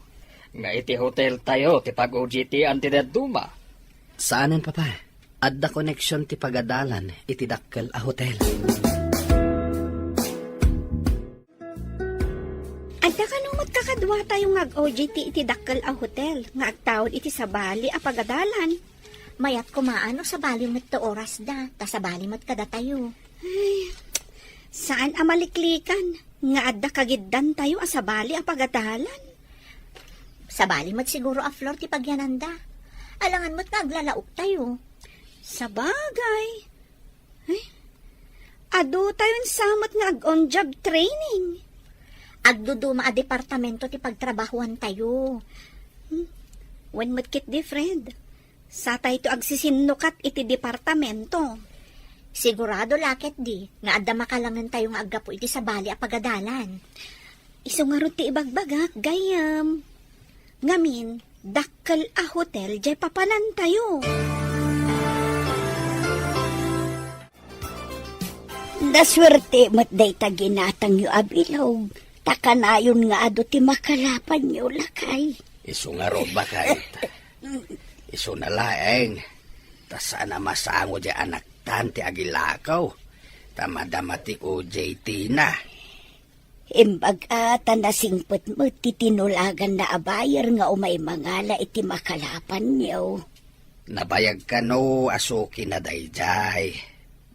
Nga iti hotel tayo ti pag-OGT ang tinaduma. Saanan papa? Adda connection ti pagadalan iti dakkel a hotel. Adda ka nung magkakadwa tayo nga OJT iti dakkel a hotel. Nga agtawad iti sabali a pagadalan. Mayat kumaano sa balimot to oras da, ta sa balimot kada tayo. Saan amaliklikan? Nga adda kagiddan tayo asabali a pagadalan. Sa balimot siguro a Flor ti pagyananda. Alangan mo't naglalaok tayo. Sa bagay. Ay, ado tayon samot nga on-job training. Agduduma a departamento ti pagtrabahuan tayo. When mo't kit di friend. Sa tayo to agsisinnukat iti departamento. Sigurado lakit di, nga adda makalangan tayo nga aggapo iti sa bali a pagadalan. Iso nga ron ti ibagbagak, gayam. Ngamin, dakkel a hotel, jay papanan tayo. Daswerte mo't day taginatang yu abilog. Takanayon nga ado ti makalapan yu lakay. Iso nga ro ba kahit? Iso na laeng. Ta sana masango di anak tanti agilakaw. Tamadama ti OJT na. Imbag ata nasingpot mo ti tinulagan na abayar nga umay mangala iti makalapan niyo. Nabayag ka no, asuki na dayjay.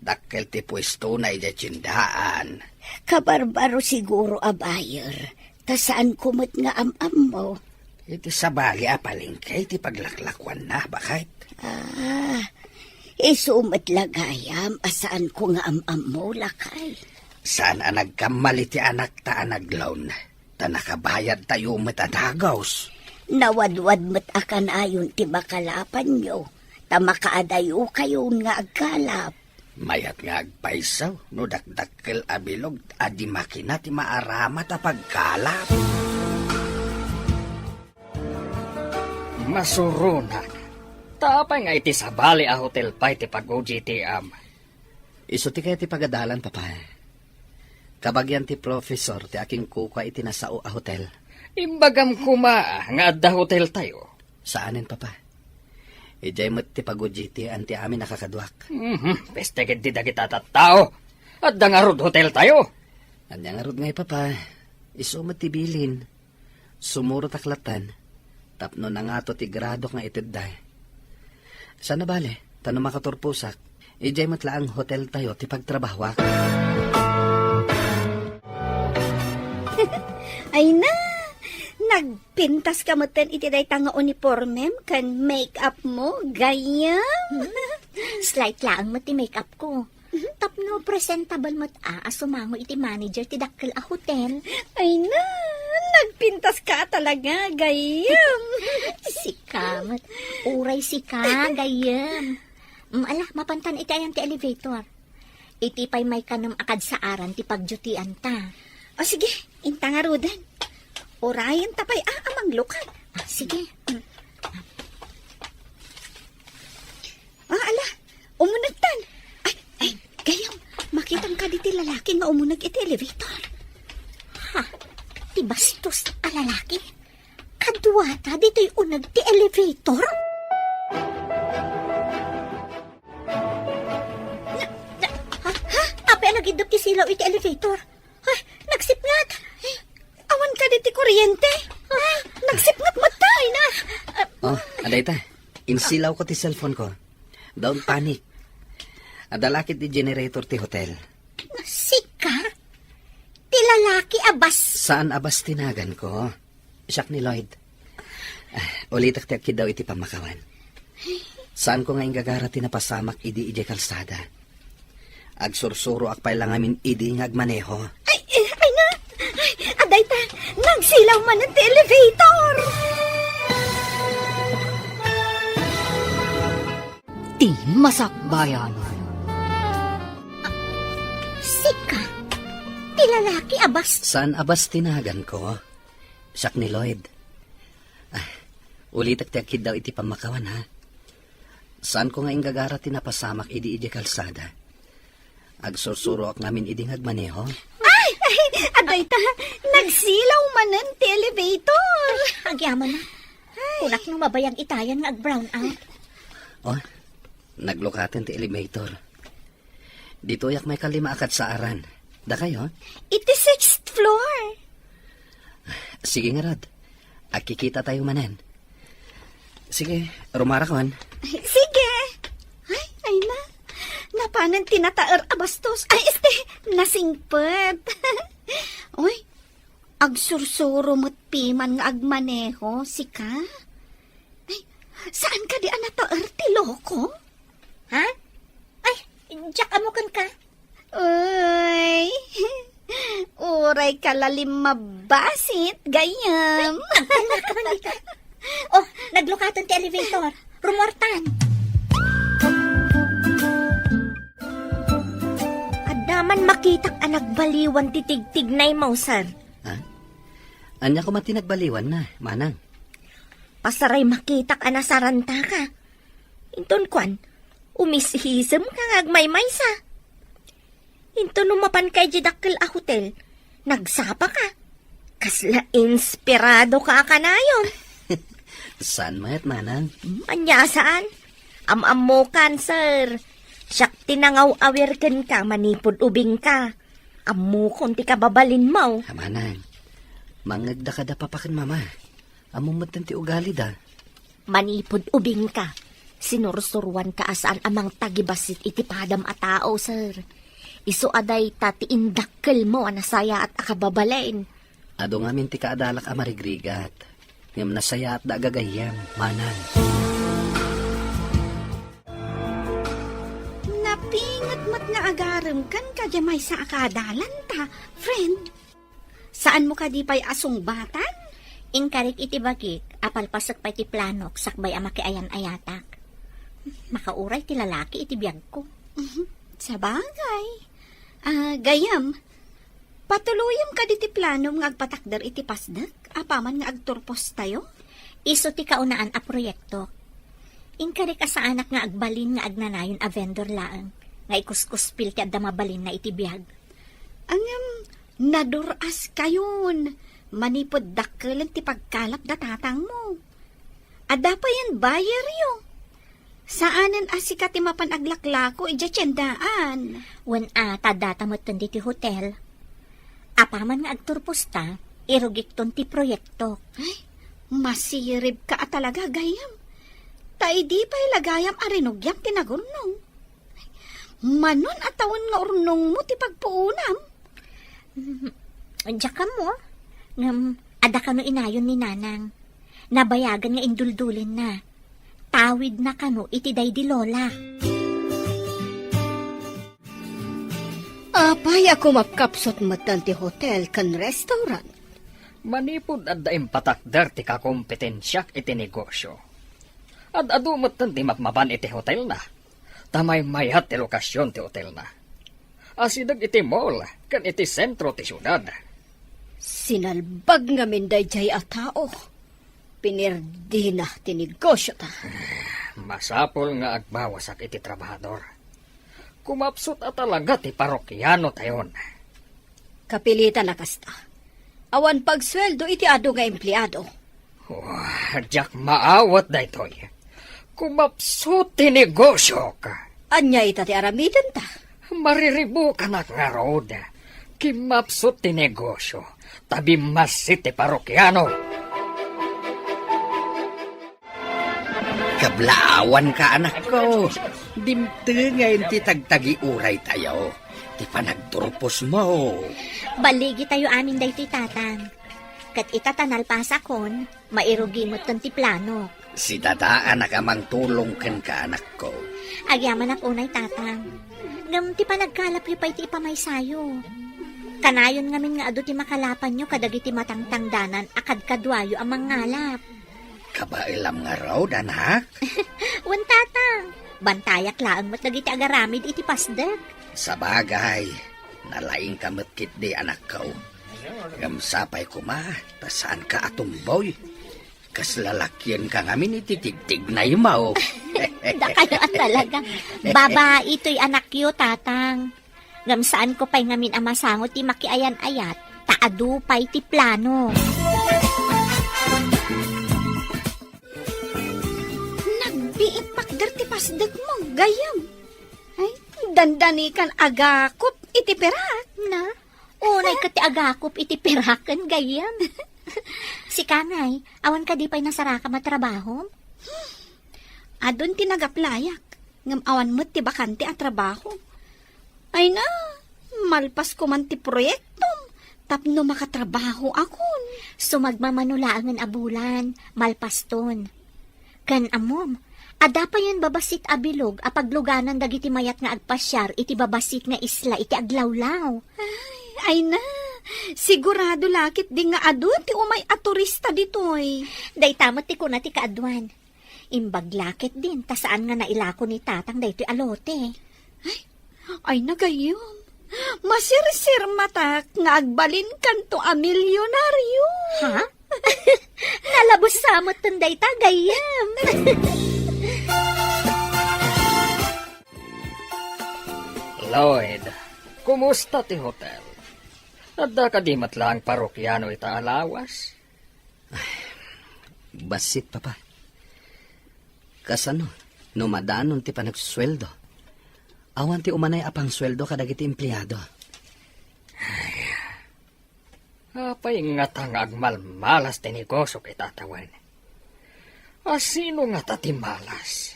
Dakkel ti pwesto na ija tsindaan. Kabarbaro siguro abayar. Ta saan kumot nga am mo? Iti sabali apalingkay ti paglaklakwan na, bakit? Isumat lagayam asaan ko nga am mo lakay. Saan nagkamali ti anak ta anaglawn? Ta nakabayad tayo matadagaws. Nawadwad mo't akan ayon ti makalapan nyo. Ta makaadayo kayo nga agkalap. Mayat nga agpaisaw, no dakdakkel abilog, adi makina ti maaramat a pagkalap. Masurunan. Tapay nga iti sabali a hotel pa iti pag-OJT-am. Iso ti kaya ti pagadalan, papa. Kabagyan ti professor ti aking kukwa iti nasao a hotel. Imbagam kuma nga adda hotel tayo. Saanin, papa? Ijay mo't ti pag-OJT anti amin nakakadwak. Peste di dagit tao. Adda nga rod hotel tayo. Anya nga rod ngay, papa. Iso mo't ti bilin. Sumuro taklatan. Tapno na nga to ti grado nga itidday. Sana bale, tanong makaturpusak. Ijay mo't laang hotel tayo ti pagtrabahwak. Ay na, nagpintas ka mo ten iti day tanga uniformem kan make-up mo, gayam. Slight lang mo ti makeup ko. Tapno presentable mo't asumango iti manager ti dakkel a hotel. Ay na, nagpintas ka talaga, gayam. Sika, uray sika, gayam. Ala, mapantan iti ayan ti elevator. Iti pay may kanam akad sa aran ti pagdutian ta. O sige, inta nga rudan. Orayan tapay amang lukan. Sige. Ala, umunagtan. Ay, gayam, makitang ka diti lalaki nga umunag iti elevator. Ha? Ti bastos a lalaki? Kadwata dito'y unag ti elevator? Ape nagidop ti silaw iti elevator. Ay, nagsipngat. Awan ka diti kuryente. Nagsipngat matay na. Oh, aday ta. Insilaw ko ti cellphone ko. Don't panic. Adalakit ti generator ti hotel. Sika? Ti lalaki abas. Saan abas tinagan ko? Siyak ni Lloyd. Ulitak ti akid daw iti pamakawan. Saan ko nga gagara tinapasamak idi ije kalsada? Agsursuro akpay lang amin idi nga agmaneho. Ay na. Aday ta, nagsilaw man ang elevator. Ti Masakbayan. Sika? Ti lalaki abas. Saan abas tinagan ko? Siyak ni Lloyd. Ulitak ti akid daw iti pamakawan, ha? Saan ko nga gagara tinapasamak idi ije kalsada? Agsursuro ak namin idi nga agmaneho. Ay, aday ta, nagsilaw man ang elevator. Agyaman na. Kunak nung mabayag itayan nga ag-brown out. Oh, naglukaten ti elevator. Dito yak may kalima akad sa aran. Da kayo? Iti 6th floor. Sige nga rad. Akikita tayo manan. Sige, rumarakon. Sige. apanan tinataer abastos. Ay, nasingpet. Uy, agsursuro mo't piman nga agmaneho, sika? Ay, saan ka di anataer ti loko? Ha? Ay, Jack, amukan ka. Uy, uray ka lalim mabasit, gayam. Oh, naglukatan ti elevator. Rumortan. Adaman makitak anak baliwan titigtig na mo, sir. Ha? Anya ko matinagbaliwan na, manang. Pasaray makitak anasaranta ka. Inton kwan, umishisem ka ngagmay-may sa. Inton umapan kay jidakkel a hotel, nagsapa ka. Kasla inspirado ka kanayon. Saan mayat, manang? Anya saan? Am-amo kan, sir. Siyak tinangaw awirken ka, manipod ubing ka. Amo konti ka babalin mo. Manang, mangagda ka da papakan, mama. Amumot ti ugali da. Manipod ubing ka. Sinursuruan ka asaan amang tagibasit iti padam a tao, sir. Isu aday tati indakkel mo anasaya at akababalain. Ado nga minti ka adalak amarigrigat. Ngam nasaya at dagagayam, manang. Napingat mat nga agarem kan ka jamay sa akadalan ta, friend. Saan mo ka di pa'y asong batan? Inkarik iti bagik, apalpasak pa iti planok, sakbay ama ayan ayatak. Makauray ti lalaki iti biyag ko. Sa bagay. Gayam, patuluyam ka di ti planom nga agpatakder iti pasdak, apaman nga agturpos tayo? Iso ti kaunaan a proyekto. Inkarik sa anak nga agbalin nga agnanayon a vendor laang, nga ikuskuspil ti adda mabalin na iti biyag. Angam, naduras kayon. Manipod dakkelan ti pagkalap da tatang mo. Ada pa yan buyer yo. Saanan asika ti mapan aglaklako ija tiyendaan. Wen tadata mo ti hotel. Apaman nga agturpos ta, irugik ton ti proyekto. Ay, masirib ka talaga gayam. Tai di pa'y lagayam arinugyam tinagurnong. Manon atawon nga urnong mo ti pagpuunam. Diyak ka mo, ngam ada kano inayon ni nanang. Nabayagan nga induldulin na. Tawid na kano iti day di lola. Apay ako makapsot matan ti hotel kan restaurant. Manipod at daim patakder ti kakompetensyak iti negosyo. At adumot ti mapmaban iti hotel na. Tamay mayat ti lokasyon ti hotel na. Asidag iti mall, kan iti sentro ti syudad. Sinalbag nga minday jay a tao. Pinirdi na ti negosyo ta. Masapol nga agbawasak iti trabahador. Kumapsot at talaga ti parokyano tayon. Kapilitan na kasta. Awan pagsweldo iti ado nga empleyado. Jack maawat da itoy. Kumapsot ti negosyo ka. Anya ita ti aramidan ta. Mariribo ka na nga road. Kimapsot ti negosyo. Tabi masit ti parokyano. Kablaawan ka, anak ko. Dimte ngayon ti tagtagi uray tayo. Ti panagturpos mo. Baligi tayo amin day ti tatang. Kat itatanal pasakon, mairugi mo ton ti plano. Si dadaan nakamang tulong ken ka, anak ko. Agyaman ak unay tatang. Ngam ti panagkalap yu pa iti ipamay sayo. Kanayon ngamin nga ado ti makalapan nyo kadagi ti matangtangdanan akad kadwayo amang ngalap. Kabailam nga raw, anak. Wan tatang, bantayak laang mo't dagiti agaramid iti pasdak. Sa bagay, nalaing kamot kit di, anak ko. Gamsapay ko ma, tasaan ka atumboy. Kas lalakyan ka ngamin ititigtig na yumaw. Da kayo at talaga. Babae ito'y anak yo, tatang. Gamsaan ko pa'y ngamin amasangot ti makiayan-ayat, taadu pa'y ti plano. Nagbiit pakder ti pasdag mo, gayam. Ay, dandanikan agakop iti perak. Na, unay ka ti agakop iti pirakan gayam. Si Kanay, awan ka di pa'y nasaraka matrabaho? Adon tinagaplayak. Ngam awan mo't ti bakante at trabaho. Ay na, malpas ko man ti proyektom. Tapno makatrabaho akon. Sumagmamanulaan abulan, malpaston. Kan amom, ada pa yan babasit abilog, apagluganan dagiti mayat nga agpasyar, iti babasit nga isla, iti aglawlaw. Ay na, sigurado lakit di nga adu ti umay a turista ditoy. Day tamot ti kuna ti kaadwan. Imbag lakit din, tasaan nga nailako ni tatang daytoy alote. Ay nagayom. Masirsir matak nga agbalin kanto a milyonaryo. Ha? Nalabos samot tunday tagayam. Lloyd, kumusta ti hotel? Adda ka di matlang parokyano ita alawas? Basit, papa. Kasano, no madanon ti panagsusweldo. Awan ti umanay apang sweldo kadagiti empleyado. Apay nga tang agmalmalas ti negosyo kay tatawan. Asino nga tati malas?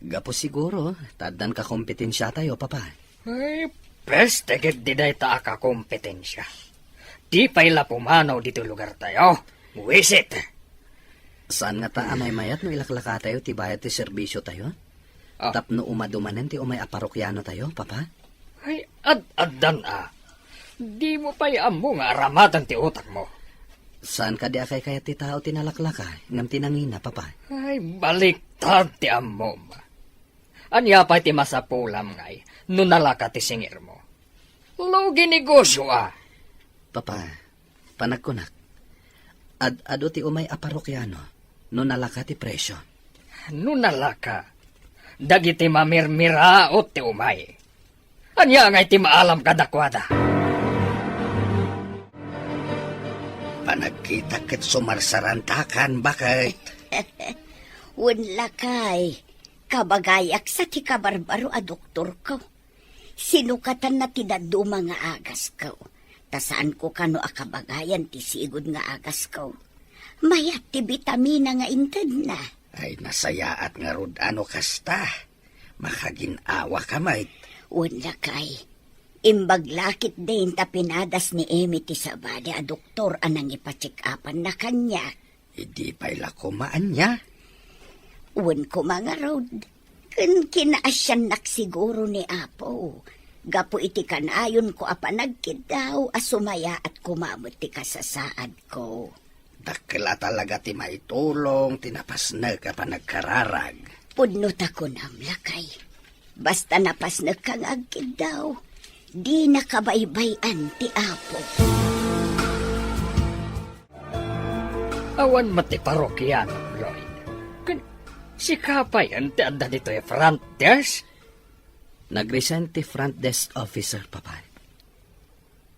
Gapo siguro, tadan ka kompetensya tayo, papa. Ay, peste gid di day ta ka kompetensya. Di pa'y lapumanaw dito lugar tayo. Wisit! Saan nga ta amay mayat no ilaklaka tayo ti bayad ti serbisyo tayo? Ah. Tapno umadumanen ti umay aparokyano tayo, papa? Ay, ad-addan Di mo pa'y amo nga aramatan ti utak mo. Saan ka di akay kaya ti tao tinalaklaka, ngam tinangina, papa? Ay, baliktad ti amo. Anya pa ti masapulam ngay, nunalaka ti singir mo. Lugi negosyo Papa, panagkunak. Ado ti umay aparokyano, no nalaka ti presyo. Nunalaka. Dagiti mamirmiraot ti umay. Anya ngay ti maalam kadakwada. Panagkita ket sumarsarantakan, bakit? Lakay, kabagayak sa ti kabarbaro a doktor ko. Sinukatan na ti dadu mga agas ko. Tasaan ko kano akabagayan ti sigod nga agas ko. Mayat ti bitamina nga inted na. Ay nasayaat nga rod ano kasta. Makaginawa ka, mate. Lakay, imbaglakit din ta pinadas ni Emi ti sabade a doktor anang ipacheck-upan na kanya. Hindi pa'y lakumaan niya. Ko mga rod. Kinaasyan siguro ni Apo. Gapo iti kanayon ko apanagkid daw asumaya at kumamot ti kasasaad ko. Dakila talaga ti maitulong, tinapasnag ka pa nagkararag. Pudnot ako namlakay. Basta napasnag kang agkid daw, di nakabaybayan ti Apo. Awan mati parokyano, Lloyd. Si Kapayan ti adda dito e front desk? Nag-resign ti front desk officer, papa.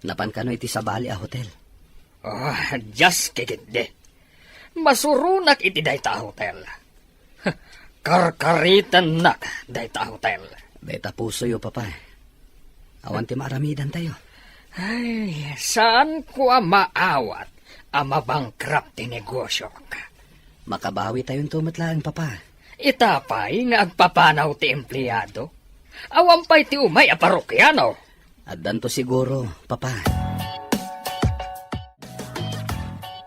Napan kano iti sabali a hotel. Oh, just kikindi. Masurunak iti dayta hotel. Karkaritan nak dayta hotel. Beta puso yo, papa. Awan ti maaramidan tayo. Ay, saan ko maawat ang mabangkrap ti negosyo ka? Makabawi tayong tumatlaan, papa. Itapay nga agpapanaw ti empleyado. Awan pa'y ti umay a parokyano. At danto siguro, papa.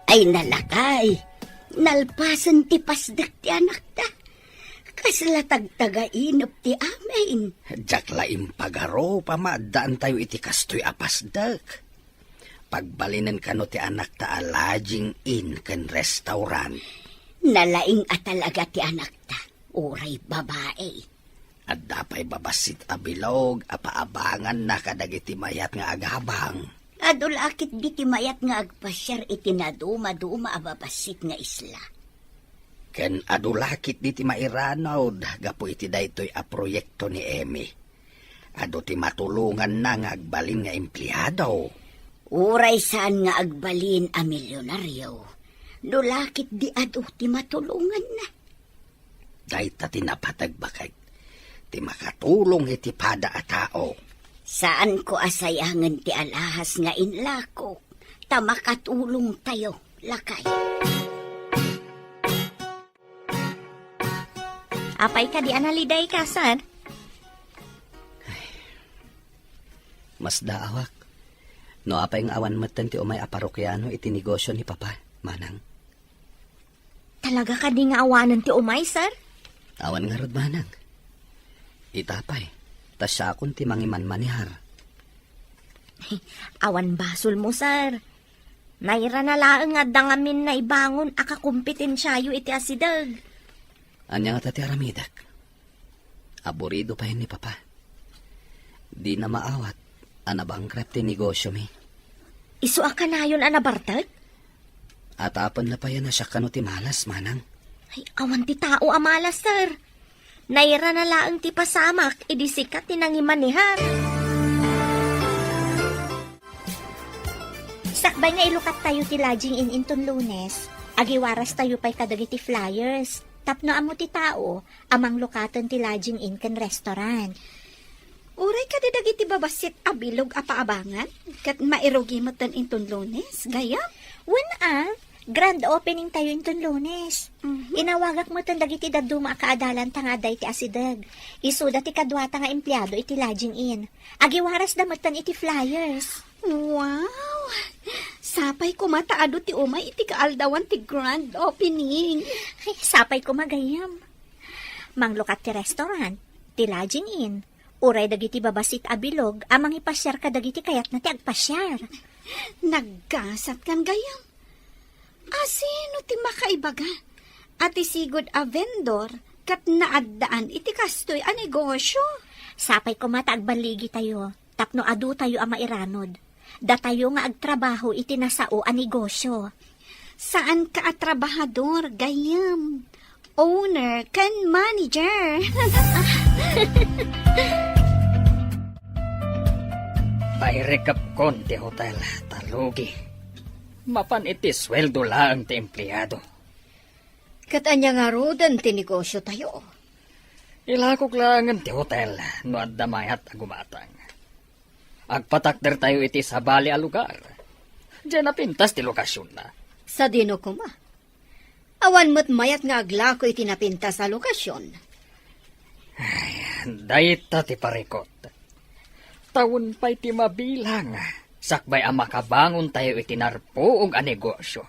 Ay nalakay, nalpasan ti pasdak ti anak ta. Kaslatagtagainop ti amin. Jakla impagaro, pamadaan tayo iti kastoy apasdak. Pagbalinan kano ti anak ta alaging in ken restaurant. Nalaing at talaga ti anak ta, uray babae. At dapay babasit abilog, apaabangan na kadagiti mayat nga aghabang. Adulakit di ti mayat nga agpasyar iti naduma-duma ababasit nga isla. Ken adulakit di ti mairanaw, gapo iti daytoy a proyekto ni Emi. Ado ti matulungan na nga agbalin nga empleyado. Uray saan nga agbalin a milyonaryo. Dulakit di ado ti matulungan na. Dayta tinapatagbakag. Ti makatulong iti pada a tao. Saan ko asayangan ti alahas nga inlako, ta makatulong tayo, lakay. Apay ka di analiday kasan? Mas daawak. No apay ng awan matan ti umay aparokyano iti negosyo ni Papa, manang. Talaga ka di nga awanan ti umay, sir? Awan nga rod, manang. Itapay, tas siya akong ti mangiman manihar. Awan basol mo, sir. Naira na laang nga dangamin na ibangon akakumpetensyayo iti asidag. Anya nga tati aramidak. Aburido pa yun ni Papa. Di na maawat, anabangkrap ti negosyo mi. Isu ka na yun, anabartag? At apan na pa yan na siya kano ti malas, manang. Ay, awan ti tao amalas, sir. Naira na laang ti pasamak, idisikat ti nangimanihar. Sakbay nga ilukat tayo ti lodging in inton Lunes. Agiwaras tayo pa'y kadagiti flyers. Tapno amo ti tao, amang lukatan ti lodging in ken restaurant. Uray ka didagiti babasit abilog apaabangan, kat mairogi matan inton Lunes, gayam. Grand opening tayo inton Lunes. Inawagak mo tan dagiti daduma kaadalan tangaday ti asidag. Isuda ti kadwata nga empleyado iti lodging in. Agiwaras damatan iti flyers. Wow! Sapay ko mataado ti umay iti kaaldawan ti grand opening. Ay, sapay ko magayam. Manglukat ti restaurant, ti lodging in. Uray dagiti babasit abilog, amang ipasyar ka dagiti kayat na ti agpasyar. Naggasat kan gayam. Asino ti makaibaga? At isigod a vendor, kat naaddaan iti kastoy a negosyo. Sapay ko mataagbaligi tayo, tapno adu tayo ang mairanod. Da tayo nga agtrabaho iti nasao a negosyo. Saan ka at trabahador, gayam? Owner kan manager. Pairekap kon ti hotel, talugi. Mapan iti sweldo lang ti empleyado. Katanya nga rodan ti negosyo tayo. Ilakok lang ti hotel, no addamayat agumatang. Agpatakder tayo iti sa bali a lugar. Diyan na pintas ti lokasyon na. Sa dino ko ma. Awan mo't mayat nga aglako iti napinta sa lokasyon. Dayta ti parikot. Taon pa'y ti mabilang. Sakbay ang makabangon tayo iti narpoong a negosyo.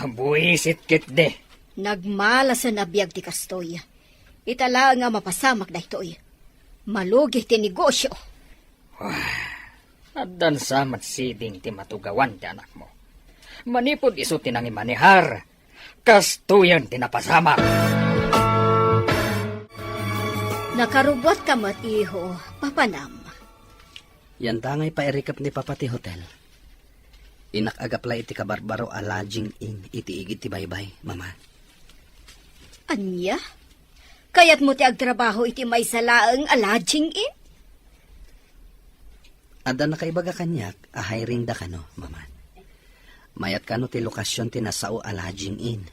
Buisit kit de. Nagmala sa nabiyag ti kastoy. Itala nga mapasamak da ito'y. Malugi ti negosyo. Addan sa matsiding ti matugawan ti anak mo. Manipod iso tinangi manihar. Kastuyan ti napasamak. Nakarubot ka mat iho, papanam. Yan tangay pairikap ni Papa ti hotel. Inakagapla iti kabarbaro a lodging in iti igit ti baybay, mama. Anya? Kaya't mo ti agtrabaho iti may salaang alaging in? Adda na kaibaga kanyak, a hiring da kano, mama. Mayat kano ti lokasyon ti nasao a lodging in.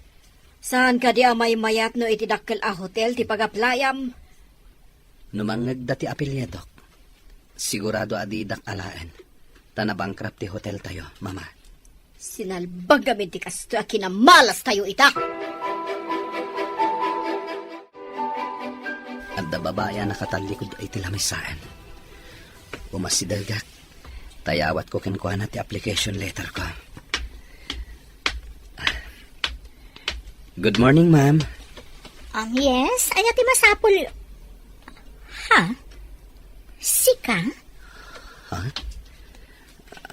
Saan ka di amay mayat no iti dakkel a hotel ti pagaplayam? Numangag da ti apelyedok. Sigurado adi idak alaan. Tanabangkrap ti hotel tayo, mama. Sinalbag gamit ti kasto a kinamalas tayo itak. Adda babaya nakatalikod ay ti lamisaan. Umasidalgak. Tayawat ko kinkuha na ti application letter ko. Good morning, ma'am. Yes, anya ti masapol. Ha? Sika?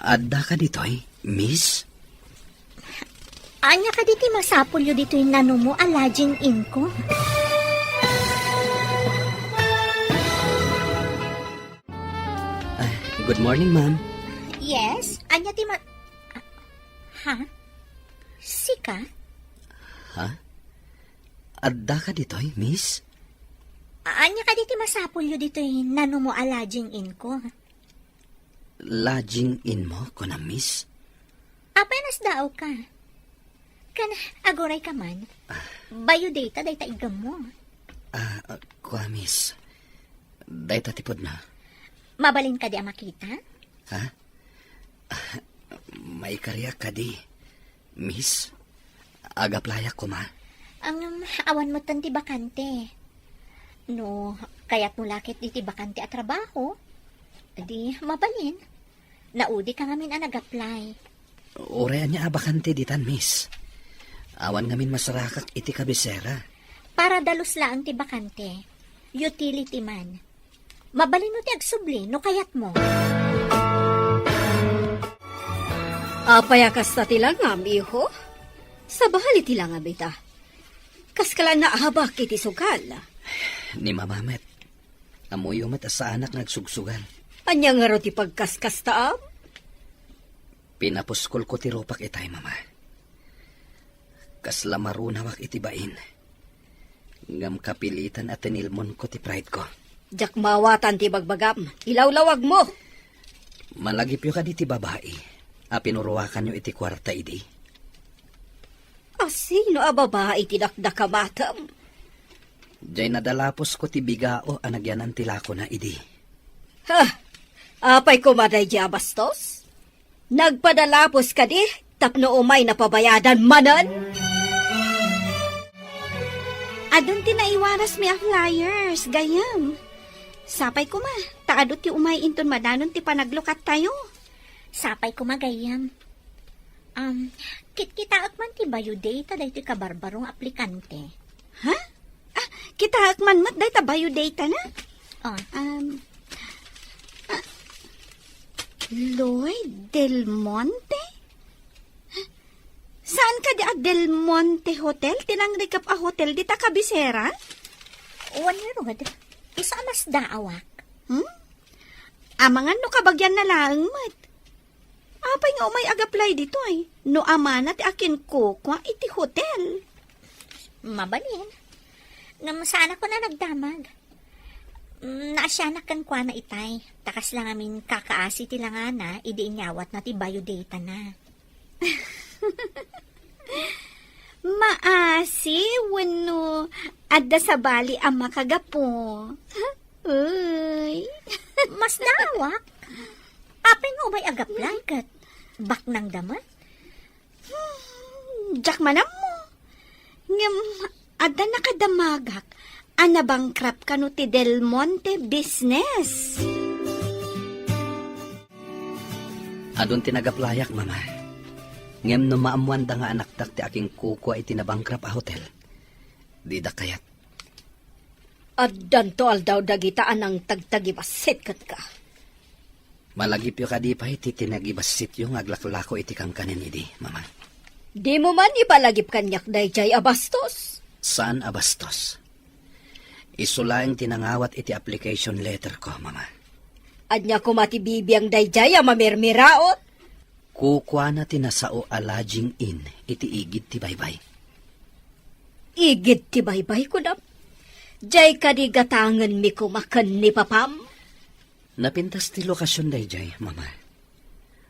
Adda ka dito'y, miss? Anya ka diti masapol yu dito yung nano mo a lodging in ko. Good morning, ma'am. Yes, anya ti Ha? Sika? Adda ka dito'y, miss? Anya ka diti masapol yu dito yung nano mo a lodging in ko. Lodging in mo, ko na, miss? Apenas daw ka. Kan agoray ka man. Bayo data day taigam mo. Kuha, miss. Day tatipod na. Mabalin ka di a makita? May karya ka di, miss. Agaplaya ko, ma. Ang awan mo tan ti bakante. No, kaya't mo lakit iti bakante at trabaho. Idi, mabalin. Naudi ka ngamin ang nag-apply. Orean niya abakante ditan, miss. Awan ngamin masarakak iti kabisera. Para dalos laang ti bakante. Utility man. Mabalin mo ti agsubli, no kayat mo. Apayakas na tilangam, iho. Sa bahali tilangam, bita. Kaskalan na ahabak iti sugal. Ni mamamet. Amoy umat sa anak nagsugsugan. Anya nga ro ti pagkaskas taam? Pinapuskol ko ti ropak itay, mama. Kasla marunawak iti bain. Ngam kapilitan at tinilmon ko ti pride ko. Jak mawatan ti bagbagam. Ilawlawag mo. Malagip yo ka di ti babae. Pinuruwakan nyo iti kwarta idi. Sino a babae ti dakdakamatam? Diyay nadalapos ko ti bigao anagyanan tila ko na idi. Ha? Apay kumaday di abastos? Nagpadalapos ka di? Tapno umay napabayadan manan? Adun ti naiwaras mi a flyers, gayam. Sapay ko ma, taadot ti umay inton madanon ti panaglukat tayo. Sapay ko magayam. Kitkitaak man ti bayo data dahi ti kabarbarong aplikante. Ha? Kita man mat day tabayo data na? Oh, Lloyd Del Monte? Saan ka di a Del Monte Hotel? Tinangrikap a hotel di ta kabisera? one rod. Isa mas daawak. Amangan no kabagyan na lang mat. Apay nga umay agaplay dito ay. No amana ti akin ko kwa iti hotel. Mabalin. Ngam sana ko na nagdamag. Naasyanak kan kwa na itay. Takas lang amin kakaasi ti lang na, idi inyawat na ti biodata na. Maasi, wano, adda sa bali ang makagapo. Uy. Mas daawak. Apay nga umay agaplay kat. Bak ng damat. Jak manam mo. Ngam, adda nakadamagak. Anabangkrap ka no ti Del Monte business. Adun tinagaplayak, mama. Ngem no maamuan da nga anak tak ti aking kuko ay tinabangkrap a hotel. Di da kayat. Addan to aldaw dagitaan ang tagtagibasit kat ka. Malagip yo ka di pa iti tinagibasit yung aglaklako iti kang kanin idi, mama. Di mo man ipalagip kanyak dayjay abastos. Saan abastos? Isulaing tinangawat iti application letter ko, mama. Anya ko matibibiyang dayjay a mamirmiraot. Kukwa na tinasao a lodging in iti igid ti baybay. Igid ti baybay ko na. Jay kadigatangan mi kumakan ni papam. Napintas ti lokasyon dayjay, mama.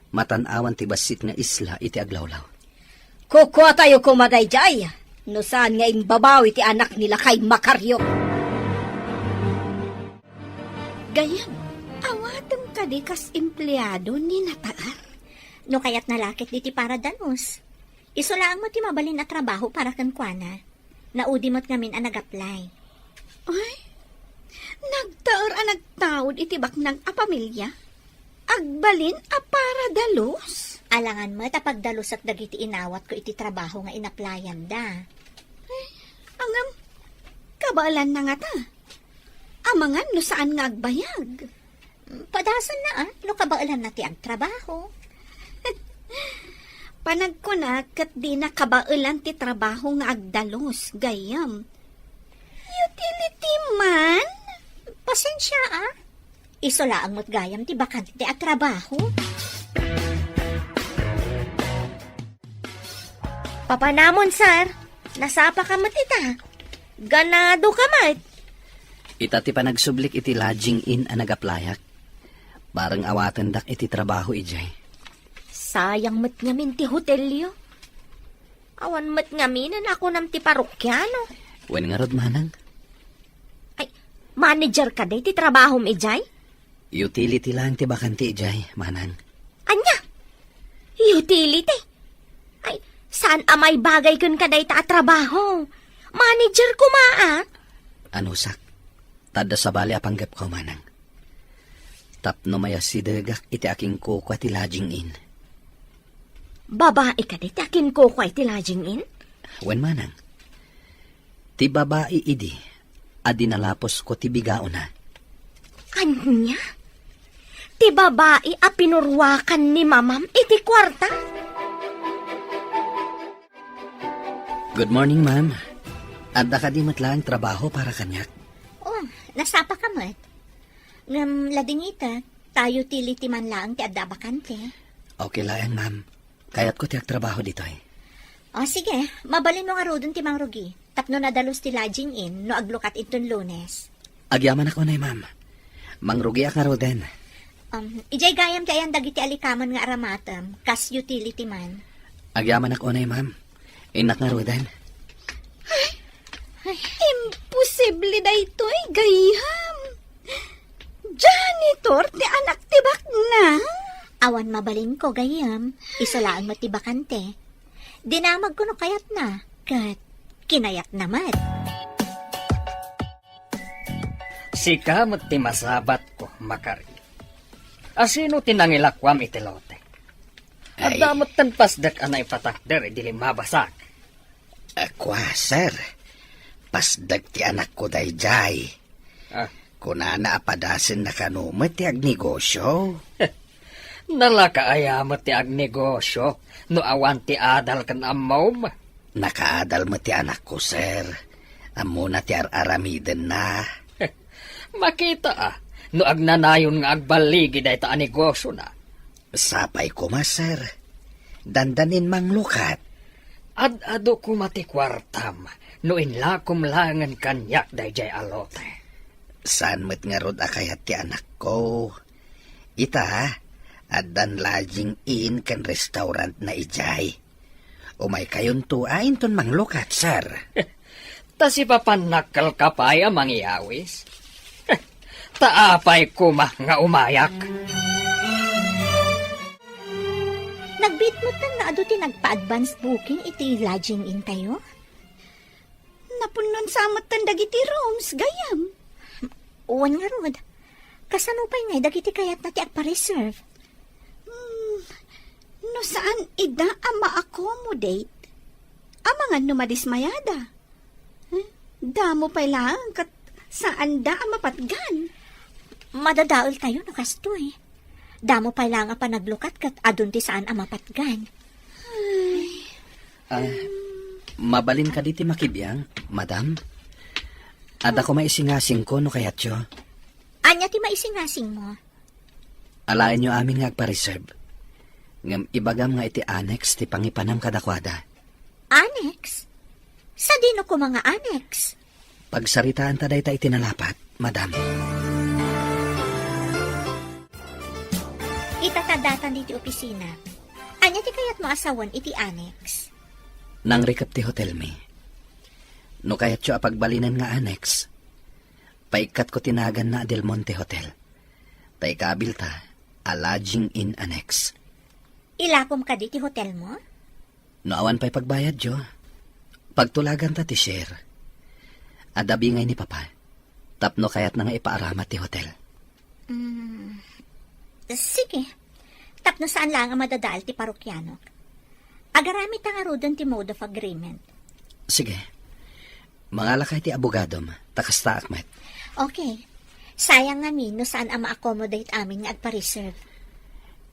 Matanawan ti basit nga isla iti aglawlaw. Kukwa tayo kumadayjay. No saan nga imbabaw iti anak nila kay Makaryo. Gayam, awatem ka di kas empleyado ni nataar. No kayat nalakit di ti para danos. Isulaan mo ti mabalin na trabaho para kan kwa na. Naudi mo't ngamin ang nag-apply. Ay, nagtaor a nagtawid iti baknang a pamilya. Agbalin a para dalos. Alangan mo tapagdalos at dagiti inawat ko iti trabaho nga inaplayan da. Angam, kabalan na nga ta. Amangan no saan nga agbayag. Padasan na no kabailan na ti ang trabaho. Panag ko na kat di na kabailan ti trabaho nga agdalos, gayam. Utility man? Pasensya Isulaang mo't gayam ti bakante ti at trabaho. Papanamon, sir. Nasapa ka mat ita. Ganado ka mat. Ita ti panagsublik iti lodging in a nagaplayak. Barang awatan dak iti trabaho ijay. Sayang mat ngamin ti hotelyo. Awan mat ngaminan ako nam ti parokyano. Wen nga rod manang, Ay, manager ka day ti trabaho mi ijay? utility lang ti bakante ijay, manang. Anya? Utility? Ay, saan amay bagay kun ka day ta trabaho? Manager ko Ano sak? Tada sa bali apanggap ko, manang. Tapno maya si Dagak iti aking kuko ti lodging in. Babae ka di, takin ko ko iti lodging in? Wen manang. Ti babae idi, adi nalapos ko ti bigao na. Anya? Ti babae a pinurwakan ni mamam iti kwarta? Good morning, ma'am. Adda ka di matlaang trabaho para kanyak. Oh, nasapa ka mat. Ngam ladingita, tayo tiliti man lang ti adda bakante. Okay lang, ma'am. Kayat ko tiyak trabaho dito eh. O sige, mabalin mo nga rodon ti Mang Rugi. Tapno nadalos ti lodging in no aglukat iton Lunes. Agyaman ako na, ma'am. Mangrugi ak nga roden. Ijay gayam ti ayan dagiti alikaman nga aramatam, kas utility man. Agyaman ako na, ma'am. Inak nga roden. Imposible da ito ay gayam. Janitor, ti anak tibak na. Awan mabalin ko gayam, isalaan mo ti bakante. Dinamag ko no kayat na, kat kinayat naman. Sikamot ti masabat ko, Makari. Asino tinangilakwam iti lote? At Ay. damot tan pasdak anay patakder, di mabasak. Akwa, sir. Pasdag ti anak ko dayjay. Ah, Kunana apadasin na kanumat ti agnegosyo. nalakaayamot ti agnegosyo, no awan ti adal kan amaw. Nakaadal mo ti anak ko, sir. Amo na ti aramiden na. Makita no agnanayon nga agbaligi day ta negosyo na. Sapay ko ma, sir. Dandanin mang lukat. Ad-ado ko mati kwartam, no inlakom langan kanyak dayjay alote. Saan mo't nga rod akayat ti anak ko? Ita, adan lodging in kan restaurant na ijay. Umay kayon tuain ton mang lukat, sir. Ta si papanakal kapaya mangyawis. Taapay kuma nga umayak. Nagbit mo tan na ado ti nagpa-advance booking iti lodging in tayo? Napunon sa amatan dagiti rooms, gayam. Uwan nga rod. Kasano pa ngay dagiti kayat na ti agpa-reserve? No saan ida ama accommodate? Amangan numadismayada. Damo pa lang kat saan da ama patgan? Madadaol tayo no kasto eh. Damo pa lang pa naglukat kat adun ti saan ang mapatgan. Mabalin ka diti makibiyang, madam. Ada ko maisingasing ko no kayat yo. Anya ti maisingasing mo? Alain nyo amin nga agpa-reserve. Ngam ibagam nga iti annex ti pangipanam kadakwada. Annex? Sa dino ko mga annex? Pagsaritaan ta dayta iti nalapat, madam. Itatadatan diti opisina. Anya ti kayat mo asawan iti annex? Nang recap ti hotel mi. No kayat yo apagbalinan nga annex. Paikat ko tinagan na Del Monte Hotel. Tay kabil ta, a lodging in annex. Ilakom ka diti hotel mo? No awan pa'y pagbayad yo. Pagtulagan ta ti share. Adabi ngay ni Papa. Tapno kayat na nga ipaaramat ti hotel. Sige. Tapno saan lang ang madadal ti parokyanok. Agaramit nga rodon ti mode of agreement. Sige. Mangalakay ti abogadom, takasta akmet. Okay. Sayang nga no saan ang ma-accommodate amin nga agpa-reserve.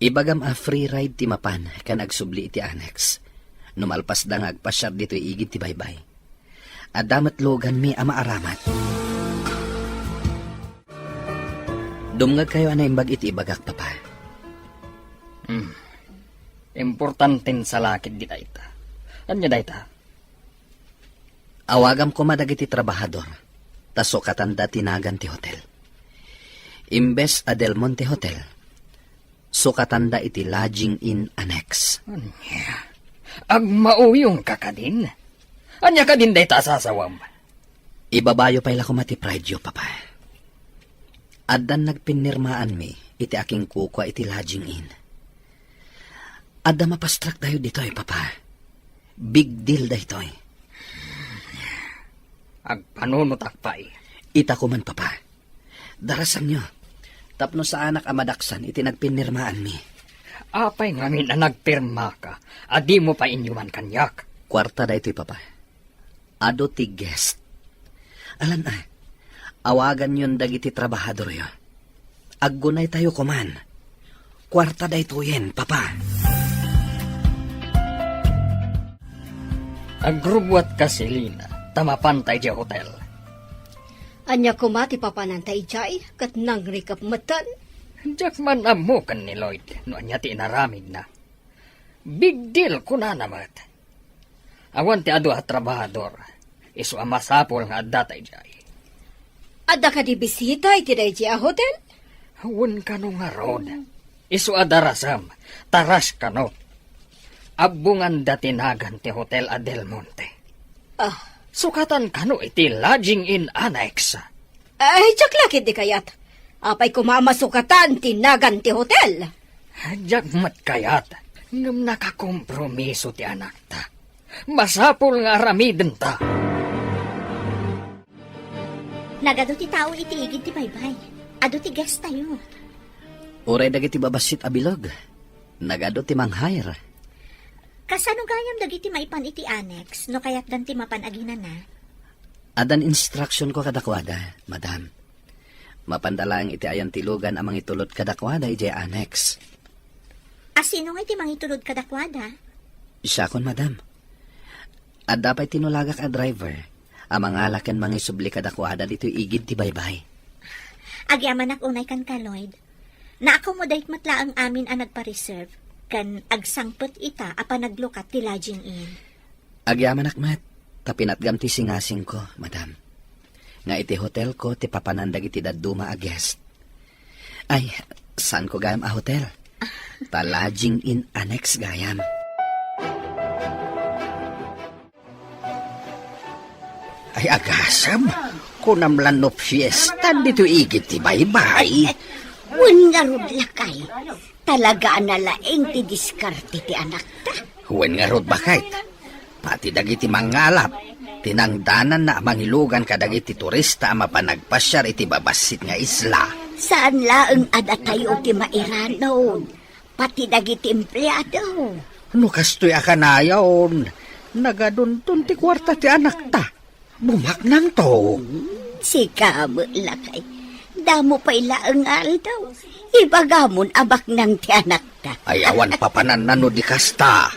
Ibagam a free ride ti mapan, kan agsubli iti annex. Numalpas da nga agpasyar dito igid ti baybay. Adamat logan mi ama aramat. Dumngag kayo ana imbag iti ibagak, Papa. Importanten sa lakid di dayta. Anya dayta? Awagam ko madagiti trabahador. Taso katanda tinagan ti hotel. Imbes a Del Monte Hotel. Sukatanda iti lodging in annex. Agmauyong ka kadin. Anya kadin dayta sasawam. Ibabayo pa'y lako mati pride yo, Papa. Adan nagpinirmaan mi iti aking kukwa iti lodging in. Adda mapastrak tayo dito Papa. Big deal da ito Agpanunutak pa Ita ko man, Papa. Darasan nyo. Tapno sa anak amadaksan, iti nagpinirmaan mi. Apay ngamin na nagpirma ka, adi mo pa inyuman kanyak. Kwarta da ito'y papa. Ado ti guest. Alan awagan yun dagiti trabahador yo. Aggunay tayo kuman. Kwarta da ito yen, papa. Agrubwat ka si Lina, tamapantay di hotel. Anya kumati papanantay jay, kat nang rikap matan. Diyak man amo kan ni Lloyd, no anya ti inaramid na. Big deal ko na namat. Awan ti ado at trabahador, iso amasapol nga adatay jay. Ada ka di bisita iti day a hotel? Awan ka no nga rod, iso adarasam, taras ka no. Abungan datinagan ti Hotel Del Monte. Sukatan ka no iti lodging in annex. Ay, tsaklakit di kayat. Apay kumamasukatan tinagan ti hotel. Jagmat kayat, ngam nakakompromiso ti anak ta. Masapol nga aramiden ta. Nagado ti tao iti igid ti baybay. Ado ti guest tayo. Uray dagiti babasit abilog. Nagado ti manghayra. Kasano gayam dagiti maipan iti annex, no kayat dan ti mapanagina na? Adan instruction ko kadakwada, madam. Mapandalaang iti ayan tilugan amang itulot kadakwada iti annex. Asino nga iti mangitulod kadakwada? Siya kon, madam. At dapat tinulagak a driver. Amang alakan mangisubli kadakwada dito igid ti baybay. Agyaman unay kan ka, Lloyd. Na-accommodate matla ang amin ang nagpa-reserve. Kan agsangpet ita apa naglukat ti lodging in. Agyaman akmat. Tapinatgam ti singasing ko, madam. Nga iti hotel ko ti papanandag iti daduma a guest. Ay, saan ko gayam a hotel? Ta lodging in annex gayam. Ay, agasam. Kunamlan no fiesta dito igit ti baybay. Wen nga rod lakay. Talaga analaeng ti diskarte ti anak ta. Wen nga rod bakit? Pati dagiti mangalap. Tinangdanan na mangilugan kadagiti turista ang mapanagpasyar iti babasit nga isla. Saan laeng ada tayo ti mairanon? Pati dagiti empleyado. No kastoy akanayon. Nagaduntun ti kwarta ti anak ta. Bumaknang to. Sika mo lakay. Damo pa ilaeng aldaw. Ibagamon abak ng ti anak ta. Ay awan papanan na no di kasta.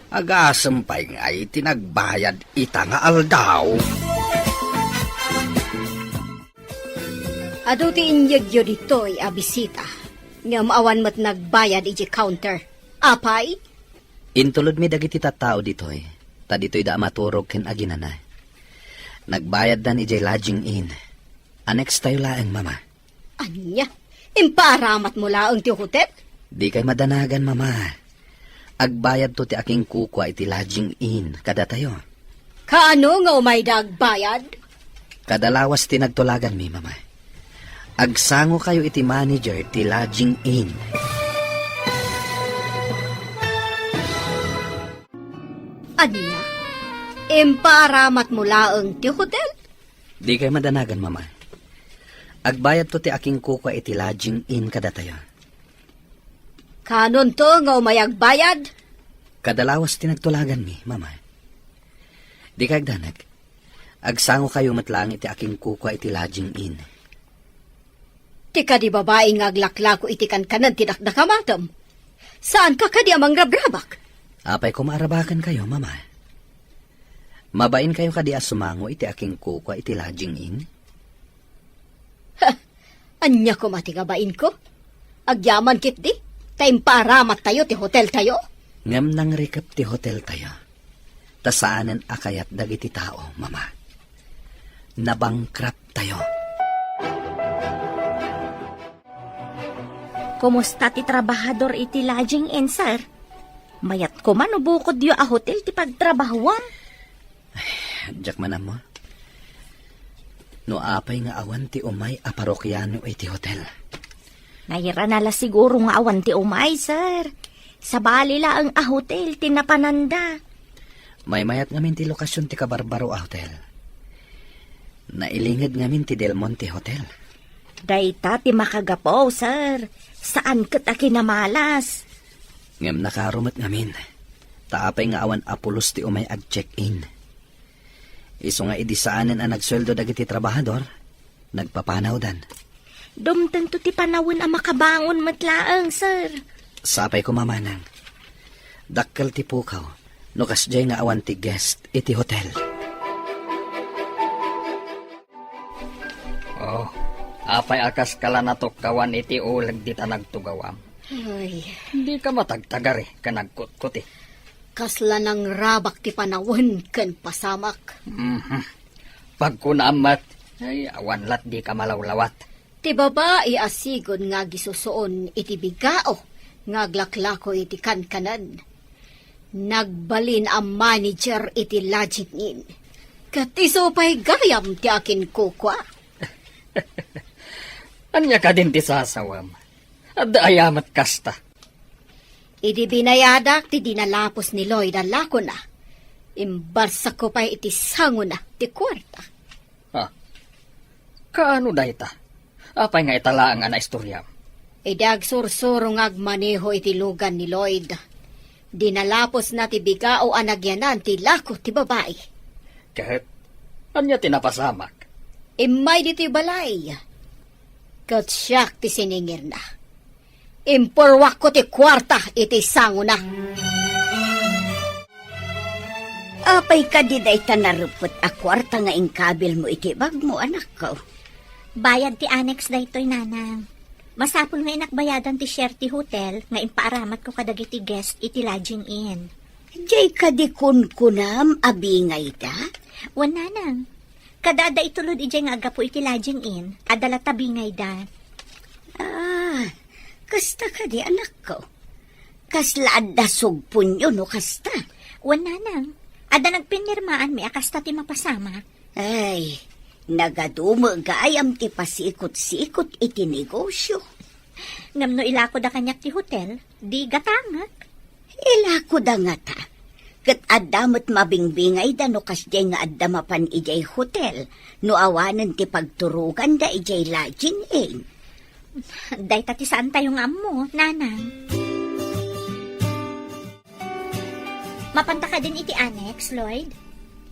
Agasampay nga ay tinagbayad ita nga aldaw. Ado ti inyagyo dito'y abisita. Nga maawan mo't nagbayad iti counter. Apay? Intulod mi dagiti tattao ditoy. Ta ditoy da maturog ken aginana. Nagbayad dan iti lodging in. Annex tayo laeng, mama. Anya? Imparamat mo laang ti hotel? Di kay madanagan, mama. Agbayad to ti aking kukwa iti lodging in. Kada tayo. Kaano nga umay dagbayad? Kadalawas tinagtulagan mi, mama. Agsango kayo iti manager ti lodging in. Anya? Imparamat mo laang ti hotel? Di kay madanagan, mama. Agbayad to ti aking kukwa iti lodging in kada tayo. Kanon to nga umay agbayad? Kadalawas tinagtulagan mi, mama. Di kay agdanag. Agsango kayo matlang iti aking kukwa iti lodging in. Tika di babae nga aglaklako iti kanan tinakdakamatam. Saan ka kadi amang rabrabak? Apay kumaarabakan kayo, mama. Mabain kayo kadi asumango iti aking kukwa iti lodging in. Anya ko matigabain ko? Agyaman kit di? Taim paramat tayo ti hotel tayo? Ngam nang rikap ti hotel tayo. Tasaanan akayat dagiti tao, mama. Nabangkrap tayo. Kumusta ti trabahador iti lodging in, sir? Mayat ko man ubukod yu a hotel ti pagtrabahuan. Diyak man mo. No apay nga awan ti umay a parokyano iti hotel. Nahira nala siguro nga awan ti umay, sir. Sa bali laang a hotel tinapananda. May mayat ngamin ti lokasyon ti Kabarbaro a hotel. Nailingid ngamin ti Del Monte Hotel. Dayta ti makagapaw, sir. Saan ka ta kinamalas? Ngam nakarumat ngamin. Taapay nga awan apulos ti umay ag-check-in. Iso nga idisaanan ang nagsweldo dagiti trabahador. Nagpapanaw dan. Dumtang to ti panawon ang makabangon matlaang, sir. Sapay ko mamanang. Dakkel ti pukaw. Nukas jay nga awan ti guest iti hotel. Oh, apay akas kala natok kawan iti ulag di ta nagtugawam. Ay, Hindi ka matagtagari ka nagkut-kuti. kasla ng rabak ti panawon ken pasamak. Pag kunaamat, ay awan lat di ka malawlawat. Ti babae asigon nga gisusuon iti bigao, nga glaklako iti kankanan. Nagbalin ang manager iti lodging in. Kat iso pa'y gayam ti akin kukwa. Anya ka din ti sasawam. At ayamat kasta. Idi binayadak ti dinalapos ni Lloyd ang lako na. Imbarsa ko pa'y iti sango na ti kwarta. Kaano dayta? Apay nga italaang ana istoryam. Idag sursuro ngagmaneho iti lugan ni Lloyd. Dinalapos na ti bigao anagyanan ti lako ti babae. Kahit anya tinapasamak. Imay di ti balay. Kat siyak ti siningir na. Impurwak ko ti kwarta iti sango na. Apay ka di day tanarupot a kwarta nga ingkabil mo iti bag mo, anak ko. Bayad ti annex daytoy nanang. Masapul nga inakbayadan ti share ti hotel nga impaaramat ko kadagiti guest iti lodging in. Jay ka di kunkunam abingay da? Wan nanang. Kadada itulod ijay nga agapo iti lodging in, adala tabingay da. Kasta ka di, anak ko. Kasla adda sugpunyo no kasta. Wan nanang. Ada nagpinirmaan mi akasta ti mapasama. Ay, nagadumo gayam ti pasikot-sikot iti negosyo. Ngamno ilako da kanyak ti hotel, di gatangak. Ilako da nga ta. Kat addamot mabingbingay da no kasjay nga adda mapan ijay hotel. No awanan ti pagturugan da ijay lodging in. Day tati saan tayo nga mo, nanang. Mapanta ka din iti annex, Lloyd.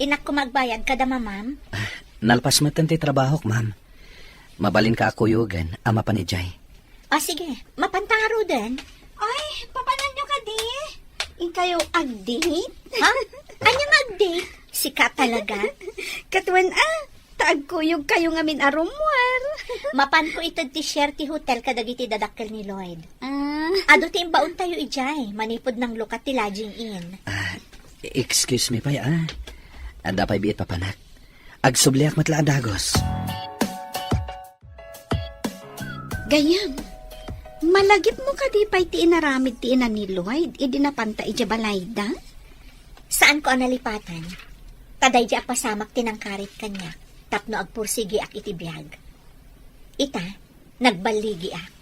Inak ko magbayad kada mamam. Nalpas matan ti trabaho, ma'am. Mabalin ka ako yugan, ama pa ni Jay. O sige, mapantaro din. Ay, papanan nyo ka di? In kayo agdate? Ha? Anya mag-date? Sika talaga. Katuan taagkuyog kayo nga min arumwar. Mapan ko ito ti share ti hotel kadagiti dadakkel ni Lloyd. Ado ti imbaon tayo ijay, manipod ng lukat ti lodging in. Excuse me, pay, Anda pa'y biit papanak. Agsubliak matla adagos. Gayam, malagip mo ka di pa'y ti inaramid ti ina ni Lloyd, idinapanta ija balayda? Saan ko analipatan? Kaday di pasamak tinangkarit kanya, tapno agpursigi ak iti biyag. Ita, nagbaligi ak.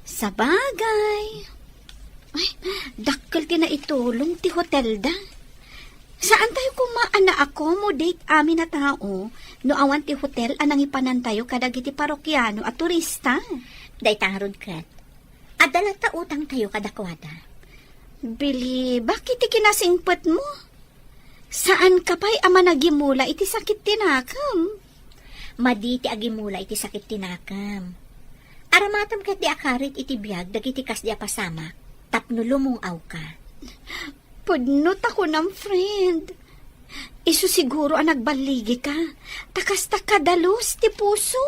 Sa bagay. Ay, dakkel ti na itulong ti hotel da. Saan tayo kuma-ana-accommodate amin na tao no awan ti hotel anang ipanan tayo kadagiti parokyano at turista? Day tangrod kat. Adalang tautang tayo kadakwada. Bili, bakit ti kinasingpet mo? Saan ka pa'y ama nagimula iti sakit tinakam? Madi ti agimula iti sakit tinakam. Aramatam kat di akarit iti biyag dagiti kas di apasama. Tapno lumungaw ka. Pudnot ako ng friend. Isu siguro ang nagbaligi ka. Takas takadalos ti puso.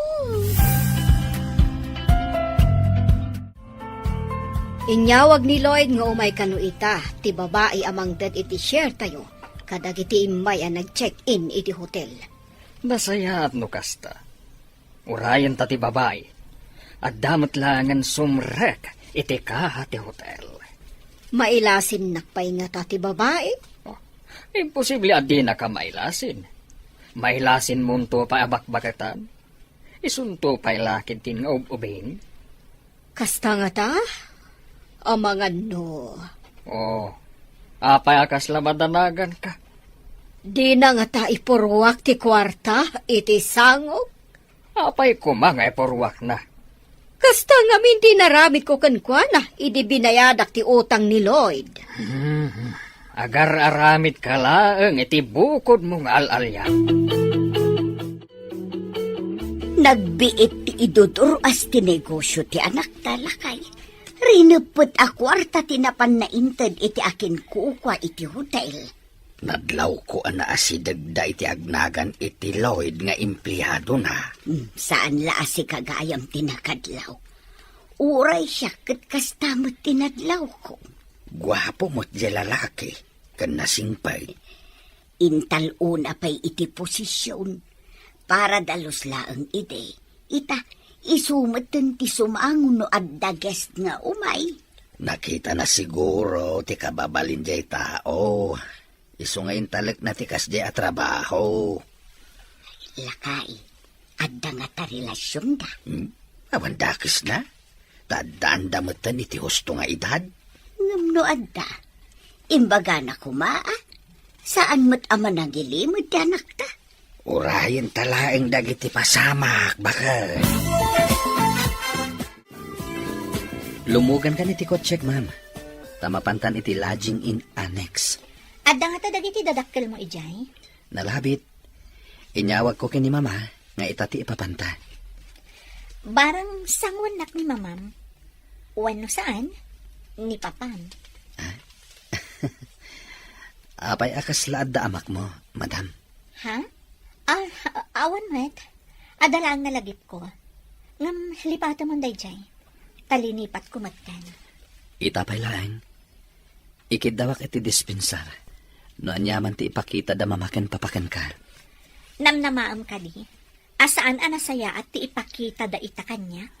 Inyawag ni Lloyd nga umay kanuita. Ti babae amang dad iti share tayo. Kadagiti imay ang nag-check-in iti hotel. Masaya at nukasta. Urayan tati babae. At damot langan sumrek iti kahati hotel. Mailasin nakpay nga tati babae. Imposible at di na ka mailasin. Mailasin munto pa abakbakatan. Isunto pa ilakid tin nga ubing. Kasta nga ta? Amangan no. Apay akas lamadanagan ka. Di na nga ta ipurwak ti kwarta iti sangok. Apay ko mga porwak na. Kasta ngamin dinaramid ko kankwana, idi binayadak ti utang ni Lloyd. Agar aramid ka laeng iti bukod mong alalya. Nagbiit ti idudur as ti negosyo ti anak talakay. Rinupot a kwarta tinapan na inted iti akin kukwa iti hotel. Nadlaw ko ana asidagda iti agnagan iti Lloyd nga empleyado na. Saan la asi kagayam tinakadlaw? Uray siya kat kastamot tinadlaw ko. Gwapo mo't di lalaki, kan nasingpay. Intal una pa'y iti posisyon. Para dalos laang ide. Ita, isumatan ti sumangon no adda guest nga umay. Nakita na siguro ti kababalin jay tao. Isu nga intalek na ti kasdi a trabaho. Lakay, adda nga ta relasyon da. Awan dakis na. Tadaan damutan iti husto nga edad. Ngam no adda. Imbaga na kumaa. Saan mo't ama nang gilimod ti anak ta? Urayan talaeng dagiti pasamak, bakal. Lumugan ka ni ti kotsek, ma'am. Tamapantan iti lodging in annex. Adda nga ta dagiti dadakkel mo ijay. Nalabit. Inyawag ko kini mama nga itati ipapanta. Barang sangwan nak ni mamam. Wano saan? Ni papam. Apay akas laad da amak mo, madam. Ha? Awan met. Adalaan nga lagip ko. Ngam lipata mo dayjay. Talinipat ko matkan. Itapay laeng. Ikidawak iti dispensar. No anyaman ti ipakita da mamakan papakan ka. Namnamaam ka di. Asaan anasaya at ti ipakita da ita kanyak?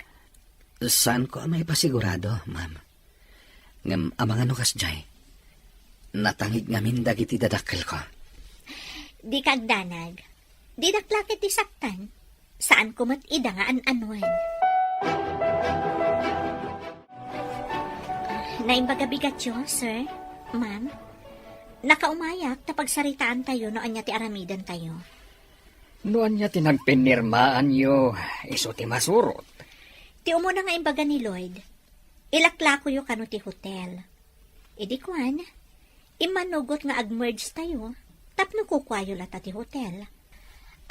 Saan ko may pasigurado, ma'am? Ngam amang ano kas jay. Natangig ngamin dagiti dadakkel ko. Di kagdanag. Di daklakit ti saktan. Saan ko mat ida nga an-anuan? Naimbagabigat yo, sir, ma'am. Nakaumayak ta pagsaritaan tayo no anya ti aramidan tayo. Noan niya tinagpinirmaan yo, iso ti masurot. Ti umuna nga imbaga ni Lloyd. Ilaklako yo kano ti hotel. Idi kwan, imanugot nga agmerge tayo. Tapno kukwayo lata ti hotel.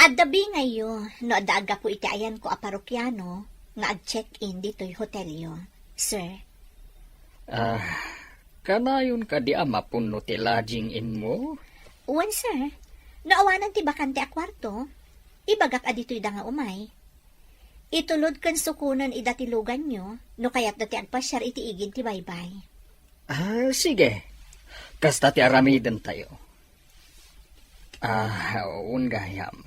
At dabi ngayo, no adaga po iti ayan ko a parokyano, nga ag-check-in dito'y hotelyo, sir. Kanayon ka di ama puno ti lodging in mo? Uwan, sir. Naawanan ti bakante a kwarto. Ibagak a dito'y da nga umay. Itulod kan sukunan idatilugan nyo, no kayat dati agpasyar iti igid ti baybay. Sige. Kasta ti aramidan tayo. Ungayam.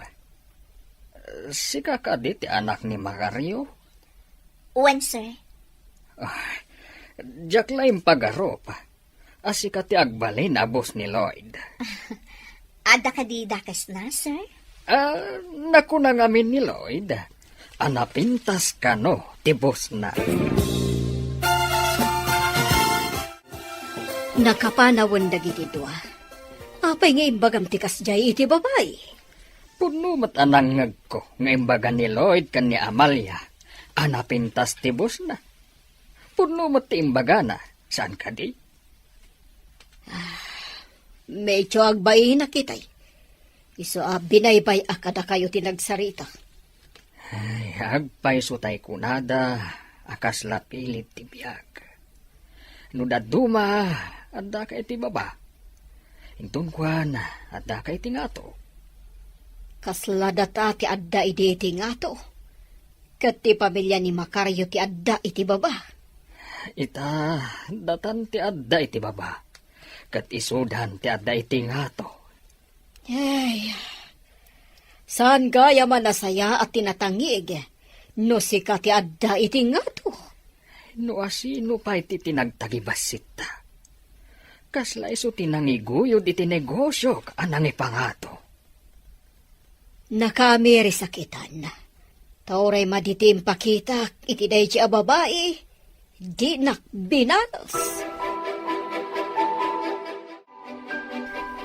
Sika ka di ti anak ni Macario? Uwan, sir. Jaklaim pagarop. Asika ti agbalay na boss ni Lloyd. Ada ka di dakas na, sir? Naku na ngamin ni Lloyd. Anapintas ka no, ti boss na. Nakapanawan dagiti dua. Apay nga imbagam tikas jay iti babay. Puno mat anangag ko, nga imbaga ni Lloyd kan ni Amalia. Anapintas ti boss na. Puno mat ti imbaga na, saan ka di? Medyo agbay na kitay. Iso binaybay akada kayo tinagsarita. Ay, agpay sutay kunada, akas lapilit ti biyag. Nudaduma, adda ka iti baba. Intun kwan, adda ka iti ngato. Kasladat ti adda iti nga to. Kat ti pamilya ni Macario ti adda iti baba. Ita, datan ti adda iti baba. Kat isudan ti adda iti ngato. Ay, saan gaya man nasaya at tinatangig, no sika ti adda iti nga to. No asino pa iti tinagtagibasit ta. Kasla iso tinangiguyod iti negosyo anang ipangato. Nakamiri sakitan. Tauray maditim pakita iti day a babae, di nakbinanos.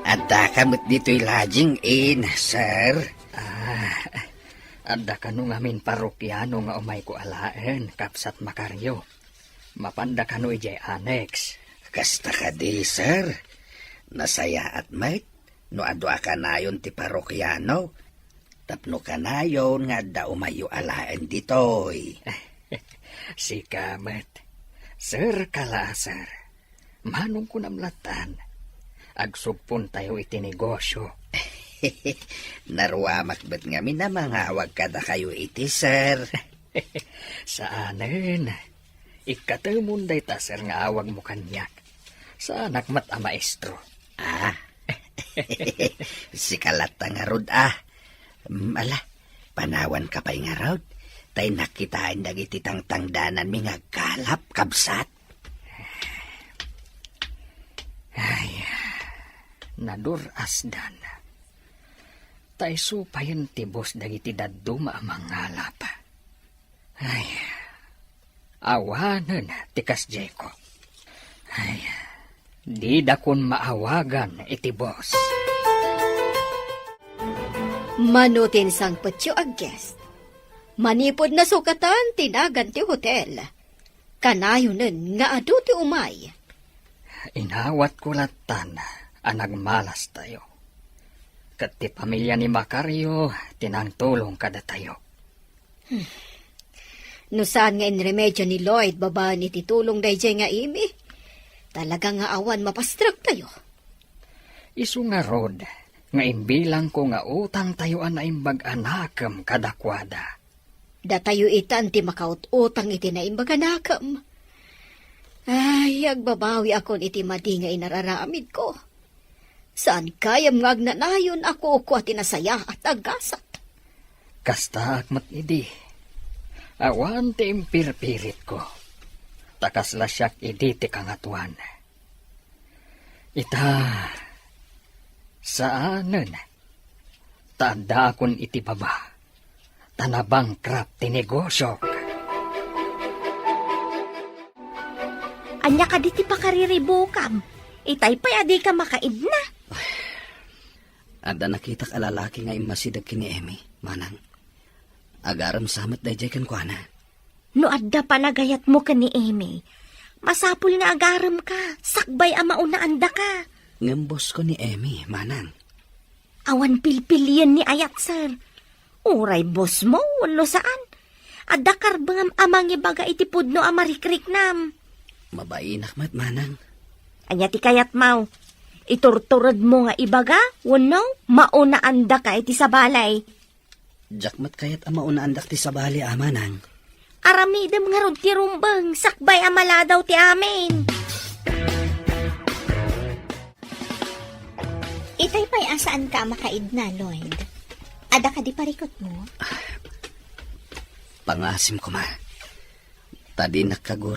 Adda kamot dito'y lodging in, sir. Adda kanu ngamin parokyano nga umay ko alaen, kapsat Makaryo. Mapanda kanu ijay annex. Kasta ka di, sir. Nasaya at mait, no adwa ka nayon ti parokyano. Tapno ka nayon nga da umayo alaen ditoy. Si Kamet. Sir kala, sir. Manong ko namlatan. Agsugpon tayo iti negosyo. Naruamak ba't nga minamangawag kada kayo iti, sir? Saanen? Ikatamunday ta, sir, nga awag mo kanyak. Sa anak mat a maestro. Ah, si Kalata nga rod, ah. Ala, panawan ka pa'y nga rod. Tay nakitaan dagiti tangtangdanan mi nga kalap, kabsat. Ay, nadur asdan. Tay supayan tibos dagiti dadduma amang ngalap. Ay, awanan tikas Jeko. Ay, di dakon maawagan iti boss. Manutin sang petyo ag guest. Manipod na sukatan tinagan ti hotel. Kanayonen nga adu ti umay. Inawat ko latan, anagmalas tayo. Kat ti pamilya ni Makaryo, tinangtulong kada tayo. No saan nga inremedyo ni Lloyd baba ni titulong dayjay nga imi. Talaga nga awan mapastrak tayo. Isu nga rod, nga imbilang ko nga utang tayo na imbag anakam kadakwada. Da tayo itan ti makaut-utang iti na imbag anakam. Ay, agbabawi akon iti madi nga inararamid ko. Saan kayam nga agnanayon ako ko at inasaya at agasat. Kasta akmat idi. Awan ti impirpirit ko. Takas lasyak idi ti kangatuan. Ita, saanen? Tanda akon iti baba. Tanabangkrap ti negosyo. Anya ka di ti pakariribukam. Itay pa adi ka makaidna. Ada nakita ka lalaki nga imasidag kini Emi, manang. Agaram samat dayjay kan kuana. No adda pa nagayat mo ka ni Amy. Masapul nga agaram ka. Sakbay ama unaanda ka. Ngembos ko ni Emi, manang. Awan pilpilian ni ayat, sir. Uray boss mo, wano saan? Adda karbangam amang ibaga itipud no amarikrik nam. Mabainak mat, manang. Anya ti kayat mau. Iturturad mo nga ibaga, wano, maunaanda ka iti sa balay. Jakmat kayat ama unaandak ti sabali, manang. Aramidam nga rod ti rumbang, sakbay amala daw ti amin. Itay pa'y asaan ka makaidna, Lloyd? Ada ka di parikot mo? Pangasim ko, ma. Tadi nakagur